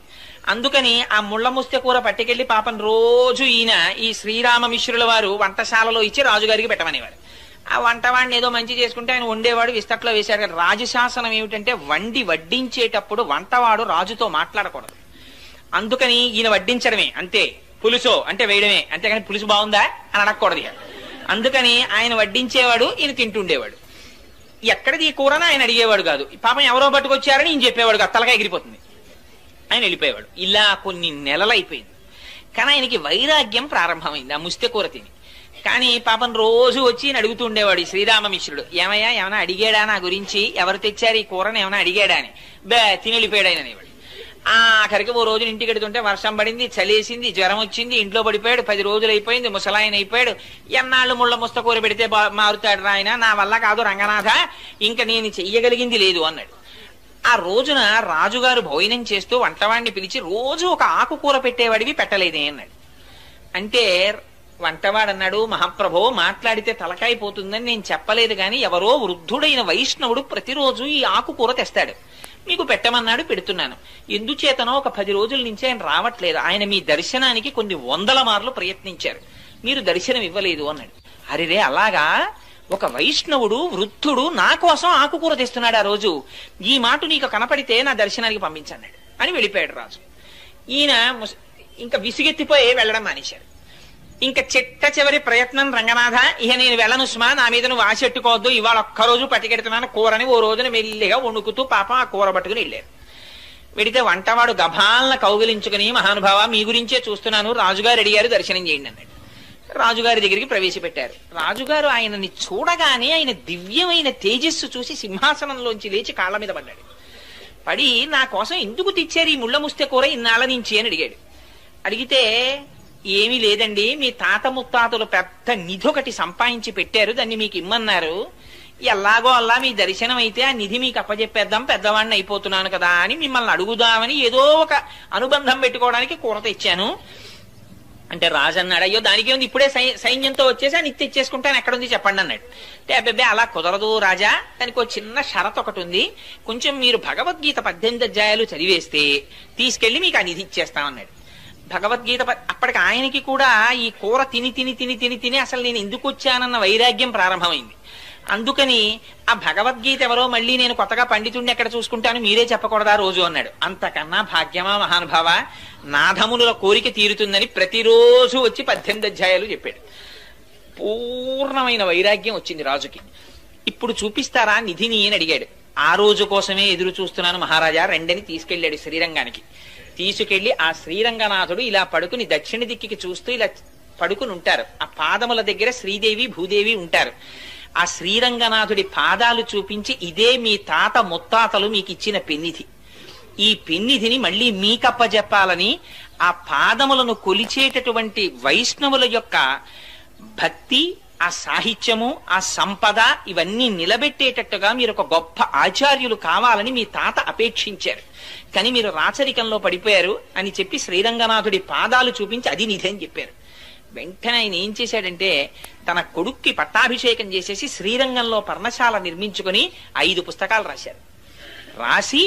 A: అందుకని ఆ ముళ్ళ ముస్తె కూర పట్టుకెళ్లి పాపం రోజు ఈయన ఈ శ్రీరామమిశ్రుల వారు వంటశాలలో ఇచ్చి రాజుగారికి పెట్టమనేవాడు. ఆ వంటవాడిని ఏదో మంచి చేసుకుంటే ఆయన వండేవాడు, విస్తట్లో వేశారు. కానీ రాజశాసనం ఏమిటంటే వడ్డించేటప్పుడు వంటవాడు రాజుతో మాట్లాడకూడదు. అందుకని ఈయన వడ్డించడమే అంతే, పులుసో అంటే వేయడమే, అంతేగాని పులుసు బాగుందా అని అడగకూడదు. అందుకని ఆయన వడ్డించేవాడు, ఈయన తింటుండేవాడు. ఎక్కడిది ఈ కూరని ఆయన అడిగేవాడు కాదు. పాపం ఎవరో పట్టుకొచ్చారని ఈయన చెప్పేవాడు కాదు, తలగా ఎగిరిపోతుంది, ఆయన వెళ్ళిపోయేవాడు. ఇలా కొన్ని నెలలు అయిపోయింది. కానీ ఆయనకి వైరాగ్యం ప్రారంభమైంది ఆ ముస్తె కూర తిని. కానీ పాపం రోజు వచ్చి అడుగుతూ ఉండేవాడు శ్రీరామమిశ్రుడు, ఏమయ్యా ఏమైనా అడిగాడా నా గురించి, ఎవరు తెచ్చారు ఈ కూరని ఏమైనా అడిగాడా అని. తినెళ్ళిపోయాడు అనేవాడు. ఆఖరికి ఓ రోజు ఇంటికి ఎడుతుంటే వర్షం పడింది, చలేసింది, జ్వరం వచ్చింది, ఇంట్లో పడిపోయాడు. 10 రోజులు అయిపోయింది, ముసలాయన అయిపోయాడు. ఎన్నాళ్ళు ముళ్ళ ముస్త కూర పెడితే మారుతాడు రాయన, నా వల్ల కాదు రంగనాథ, ఇంకా నేను చెయ్యగలిగింది లేదు అన్నాడు. ఆ రోజున రాజుగారు భోజనం చేస్తూ వంటవాడిని పిలిచి, రోజు ఒక ఆకుకూర పెట్టేవాడివి పెట్టలేదే అన్నాడు. అంటే వంటవాడు అన్నాడు, మహాప్రభో మాట్లాడితే తలకాయ పోతుందని నేను చెప్పలేదు గాని ఎవరో వృద్ధుడైన వైష్ణవుడు ప్రతిరోజు ఈ ఆకుకూర తెస్తాడు, మీకు పెట్టమన్నాడు, పెడుతున్నాను. ఎందుచేతనో ఒక 10 రోజుల నుంచి ఆయన రావట్లేదు. ఆయన మీ దర్శనానికి కొన్ని 100 మార్లు ప్రయత్నించారు, మీరు దర్శనం ఇవ్వలేదు అన్నాడు. అరిరే అలాగా ఒక వైష్ణవుడు వృద్ధుడు నా కోసం ఆకుకూర తెస్తున్నాడు ఆ రోజు, ఈ మాట నీకు కనపడితే నా దర్శనానికి పంపించన్నాడు అని వెళ్ళిపోయాడు రాజు. ఈయన ఇంకా విసుగెత్తిపోయి వెళ్ళడం మానేశాడు. ఇంకా చిట్ట చివరి ప్రయత్నం, రంగనాథ ఇక నేను వెళ్ళను సుమా, నా మీద నువ్వు ఆశెట్టుకోవద్దు, ఇవాళ ఒక్కరోజు పట్టుకెడుతున్నాను కూరని. ఓ రోజున మెల్లిగా వణుకుతూ పాపం ఆ కూర పట్టుకుని వెళ్ళారు. వెడితే వంటవాడు గభాలన కౌగిలించుకుని, మహానుభావ మీ గురించే చూస్తున్నాను, రాజుగారు అడిగారు దర్శనం చేయండి అన్నాడు. రాజుగారి దగ్గరికి ప్రవేశపెట్టారు. రాజుగారు ఆయనని చూడగానే ఆయన దివ్యమైన తేజస్సు చూసి సింహాసనంలోంచి లేచి కాళ్ల మీద పడ్డాడు. పడి నా కోసం ఎందుకు తెచ్చారు ఈ ముళ్ళ ముస్తె కూర ఇన్నాళ్ళ నుంచి అని అడిగాడు. అడిగితే ఏమీ లేదండి, మీ తాత ముత్తాతలు పెద్ద నిధి ఒకటి సంపాదించి పెట్టారు, దాన్ని మీకు ఇమ్మన్నారు, ఎలాగో అలా మీ దర్శనం అయితే ఆ నిధి మీకు అప్పచెప్పేద్దాం, పెద్దవాడిని అయిపోతున్నాను కదా అని మిమ్మల్ని అడుగుదామని ఏదో ఒక అనుబంధం పెట్టుకోవడానికి కూర తెచ్చాను అంటే రాజు అన్నాడు, అయ్యో దానికి ఉంది, ఇప్పుడే సైన్యంతో వచ్చేసి ఆ నిత్య తెచ్చేసుకుంటాను, ఎక్కడుంది చెప్పండి అన్నాడు. అంటే అబ్బాయి అలా కుదరదు రాజా, దానికి ఒక చిన్న షరత్ ఒకటి ఉంది, కొంచెం మీరు భగవద్గీత 18 అధ్యాయాలు చదివేస్తే తీసుకెళ్లి మీకు ఆ నిధి ఇచ్చేస్తామన్నాడు. భగవద్గీత అప్పటికి ఆయనకి కూడా ఈ కూర తిని తిని తిని తిని తిని అసలు నేను ఎందుకు వచ్చానన్న వైరాగ్యం ప్రారంభమైంది. అందుకని ఆ భగవద్గీత ఎవరో మళ్ళీ నేను కొత్తగా పండితుడిని ఎక్కడ చూసుకుంటాను, మీరే చెప్పకూడదా రోజు అన్నాడు. అంతకన్నా భాగ్యమా మహానుభావ, నాథమునుల కోరిక తీరుతుందని ప్రతిరోజు వచ్చి 18 అధ్యాయాలు చెప్పాడు. పూర్ణమైన వైరాగ్యం వచ్చింది రాజుకి. ఇప్పుడు చూపిస్తారా నిధిని అని అడిగాడు. ఆ రోజు కోసమే ఎదురు చూస్తున్నాను మహారాజా, రెండని తీసుకెళ్లాడు శ్రీరంగానికి. తీసుకెళ్లి ఆ శ్రీరంగనాథుడు ఇలా పడుకుని దక్షిణ దిక్కికి చూస్తూ ఇలా పడుకుని ఉంటారు. ఆ పాదముల దగ్గర శ్రీదేవి భూదేవి ఉంటారు. ఆ శ్రీరంగనాథుడి పాదాలు చూపించి, ఇదే మీ తాత ముత్తాతలు మీకు ఇచ్చిన పెన్నిధి, ఈ పెన్నిధిని మళ్ళీ మీకప్పజెప్పాలని ఆ పాదములను కొలిచేటటువంటి వైష్ణవుల యొక్క భక్తి, ఆ సాహిత్యము, ఆ సంపద ఇవన్నీ నిలబెట్టేటట్టుగా మీరు ఒక గొప్ప ఆచార్యులు కావాలని మీ తాత అపేక్షించారు, కానీ మీరు రాచరికంలో పడిపోయారు అని చెప్పి శ్రీరంగనాథుడి పాదాలు చూపించి అది నిధి అని చెప్పారు. వెంటనే ఆయన ఏం చేశాడంటే తన కొడుక్కి పట్టాభిషేకం చేసేసి శ్రీరంగంలో పర్ణశాల నిర్మించుకుని 5 పుస్తకాలు రాశారు. రాసి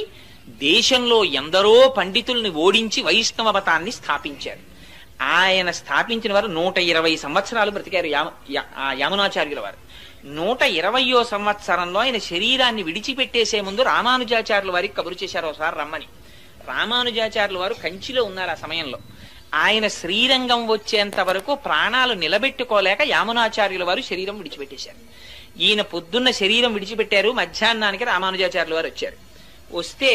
A: దేశంలో ఎందరో పండితుల్ని ఓడించి వైష్ణవ మతాన్ని స్థాపించారు. ఆయన స్థాపించిన వారు 120 సంవత్సరాలు బ్రతికారు యామునాచార్యుల వారు. 120వ సంవత్సరంలో ఆయన శరీరాన్ని విడిచిపెట్టేసే ముందు రామానుజాచార్యుల వారికి కబురు చేశారు ఒకసారి రమ్మని. రామానుజాచార్యుల వారు కంచిలో ఉన్నారు ఆ సమయంలో. ఆయన శ్రీరంగం వచ్చేంత వరకు ప్రాణాలు నిలబెట్టుకోలేక యామునాచార్యుల వారు శరీరం విడిచిపెట్టేశారు. ఈయన పొద్దున్న శరీరం విడిచిపెట్టారు, మధ్యాహ్నానికి రామానుజాచార్యుల వారు వచ్చారు. వస్తే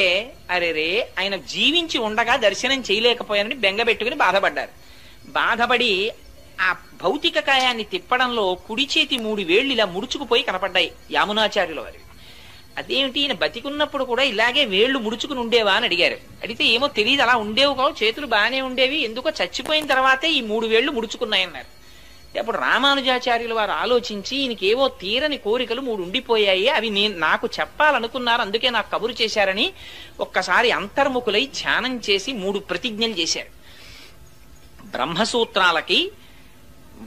A: అరేరే ఆయన జీవించి ఉండగా దర్శనం చేయలేకపోయారని బెంగబెట్టుకుని బాధపడ్డారు. బాధపడి ఆ భౌతిక కాయాన్ని తిప్పడంలో కుడి చేతి 3 వేళ్లు ఇలా ముడుచుకుపోయి కనపడ్డాయి యామునాచార్యుల వారు. అదేమిటి, ఈయన బతికున్నప్పుడు కూడా ఇలాగే వేళ్లు ముడుచుకుని ఉండేవా అని అడిగారు. అడిగితే ఏమో తెలియదు, అలా ఉండేవి కావు, చేతులు బాగానే ఉండేవి, ఎందుకో చచ్చిపోయిన తర్వాతే ఈ 3 వేళ్లు ముడుచుకున్నాయన్నారు. అప్పుడు రామానుజాచార్యుల వారు ఆలోచించి ఈయనకి ఏవో తీరని కోరికలు 3 ఉండిపోయాయి, అవి నాకు చెప్పాలనుకున్నారు, అందుకే నాకు కబురు చేశారని ఒక్కసారి అంతర్ముఖులై ధ్యానం చేసి 3 ప్రతిజ్ఞలు చేశారు. బ్రహ్మసూత్రాలకి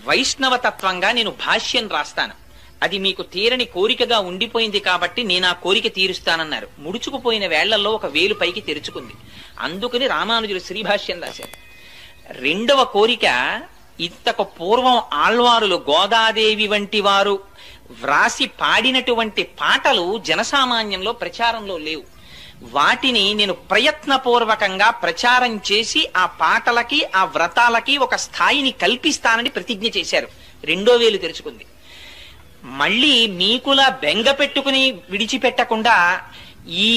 A: వైష్ణవతత్వంగా నేను భాష్యం రాస్తాను, అది మీకు తీరని కోరికగా ఉండిపోయింది కాబట్టి నేను ఆ కోరిక తీరుస్తానన్నారు. ముడుచుకుపోయిన వేళ్లలో ఒక వేలు పైకి తెరుచుకుంది, అందుకని రామానుజులు శ్రీభాష్యం రాశారు. 2వ కోరిక, ఇంతకు పూర్వం ఆళ్వారులు గోదాదేవి వంటి వారు వ్రాసి పాడినటువంటి పాటలు జనసామాన్యంలో ప్రచారంలో లేవు, వాటిని నేను ప్రయత్నపూర్వకంగా ప్రచారం చేసి ఆ పాటలకి ఆ వ్రతాలకి ఒక స్థాయిని కల్పిస్తానని ప్రతిజ్ఞ చేశారు. 2వ వేలు తెరుచుకుంది. మళ్ళీ మీకులా బెంగ పెట్టుకుని విడిచిపెట్టకుండా ఈ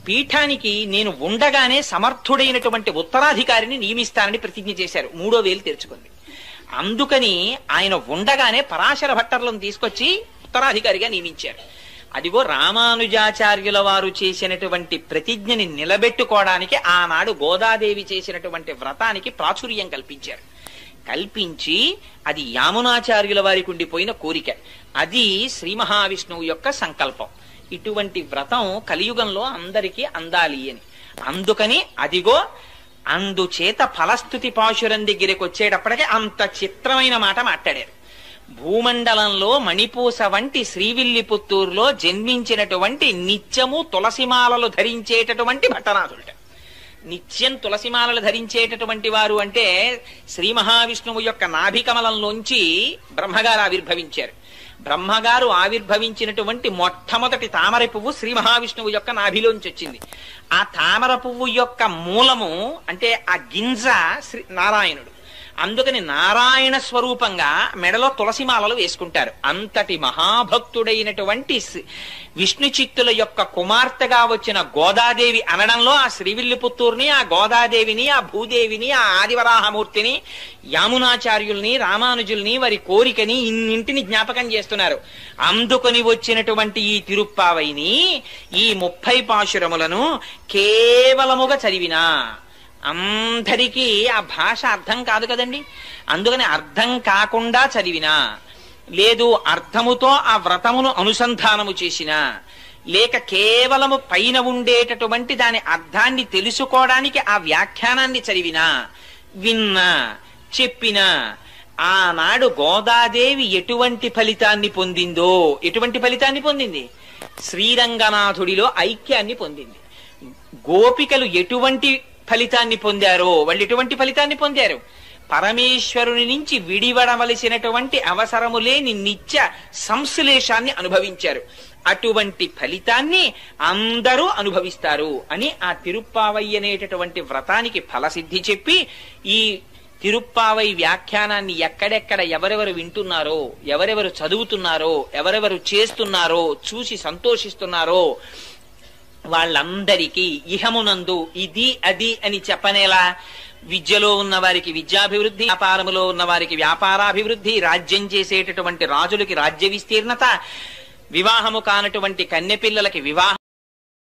A: పీఠానికి నేను ఉండగానే సమర్థుడైనటువంటి ఉత్తరాధికారిని నియమిస్తానని ప్రతిజ్ఞ చేశారు. 3వ వేలు తెరుచుకుంది. అందుకని ఆయన ఉండగానే పరాశర భట్టర్లను తీసుకొచ్చి ఉత్తరాధికారిగా నియమించారు. అదిగో రామానుజాచార్యుల వారు చేసినటువంటి ప్రతిజ్ఞని నిలబెట్టుకోవడానికి ఆనాడు గోదాదేవి చేసినటువంటి వ్రతానికి ప్రాచుర్యం కల్పించారు. కల్పించి అది యామునాచార్యుల వారికి ఉండిపోయిన కోరిక, అది శ్రీ మహావిష్ణువు యొక్క సంకల్పం. ఇటువంటి వ్రతం కలియుగంలో అందరికీ అందాలి అని. అందుకని అదిగో అందుచేత ఫలస్థుతి పాశురం దగ్గరికి వచ్చేటప్పటికే అంత చిత్రమైన మాట మాట్లాడారు. భూమండలంలో మణిపూస వంటి శ్రీవిల్లిపుత్తూరులో జన్మించినటువంటి నిత్యము తులసిమాలలు ధరించేటటువంటి భట్టనాథుడట. నిత్యం తులసిమాలలు ధరించేటటువంటి వారు అంటే శ్రీ మహావిష్ణువు యొక్క నాభికమలంలోంచి బ్రహ్మగారు ఆవిర్భవించారు. బ్రహ్మగారు ఆవిర్భవించినటువంటి మొట్టమొదటి తామర పువ్వు శ్రీ మహావిష్ణువు యొక్క నాభిలోంచి వచ్చింది. ఆ తామర పువ్వు యొక్క మూలము అంటే ఆ గింజ శ్రీ నారాయణుడు. అందుకని నారాయణ స్వరూపంగా మెడలో తులసిమాలలు వేసుకుంటారు. అంతటి మహాభక్తుడైనటువంటి విష్ణు చిత్తుల యొక్క కుమార్తెగా వచ్చిన గోదాదేవి అనడంలో ఆ శ్రీవిల్లిపుత్తూరుని, ఆ గోదాదేవిని, ఆ భూదేవిని, ఆ ఆదివరాహమూర్తిని, యామునాచార్యుల్ని, రామానుజుల్ని, వారి కోరికని ఇన్నింటిని జ్ఞాపకం చేస్తున్నారు. అందుకొని వచ్చినటువంటి ఈ తిరుప్పావైని, ఈ 30 పాశురములను కేవలముగా చదివినా అందరికీ ఆ భాష అర్థం కాదు కదండి. అందుకని అర్థం కాకుండా చదివినా, లేదు అర్థముతో ఆ వ్రతమును అనుసంధానము చేసినా, లేక కేవలము పైన ఉండేటటువంటి దాని అర్థాన్ని తెలుసుకోవడానికి ఆ వ్యాఖ్యానాన్ని చదివినా, విన్నా, చెప్పినా, ఆనాడు గోదాదేవి ఎటువంటి ఫలితాన్ని పొందిందో, ఎటువంటి ఫలితాన్ని పొందింది? శ్రీరంగనాథుడిలో ఐక్యాన్ని పొందింది. గోపికలు ఎటువంటి ఫలితాన్ని పొందారో వాళ్ళు ఎటువంటి ఫలితాన్ని పొందారు? పరమేశ్వరుని నుంచి విడివడవలసినటువంటి అవసరము లేని నిత్య సంశ్లేషాన్ని అనుభవించారు. అటువంటి ఫలితాన్ని అందరూ అనుభవిస్తారు అని ఆ తిరుప్పావై అనేటటువంటి వ్రతానికి ఫలసిద్ధి చెప్పి, ఈ తిరుప్పావై వ్యాఖ్యానాన్ని ఎక్కడెక్కడ ఎవరెవరు వింటున్నారో, ఎవరెవరు చదువుతున్నారో, ఎవరెవరు చేస్తున్నారో, చూసి సంతోషిస్తున్నారో వాళ్ళందరికీ ఇహమునందు ఇది అది అని చెప్పనేలా విద్యలో ఉన్న వారికి విద్యాభివృద్ధి, వ్యాపారములో ఉన్న వారికి వ్యాపారాభివృద్ధి, రాజ్యం చేసేటటువంటి రాజులకి రాజ్య విస్తీర్ణత, వివాహము కానటువంటి కన్నెపిల్లలకి వివాహం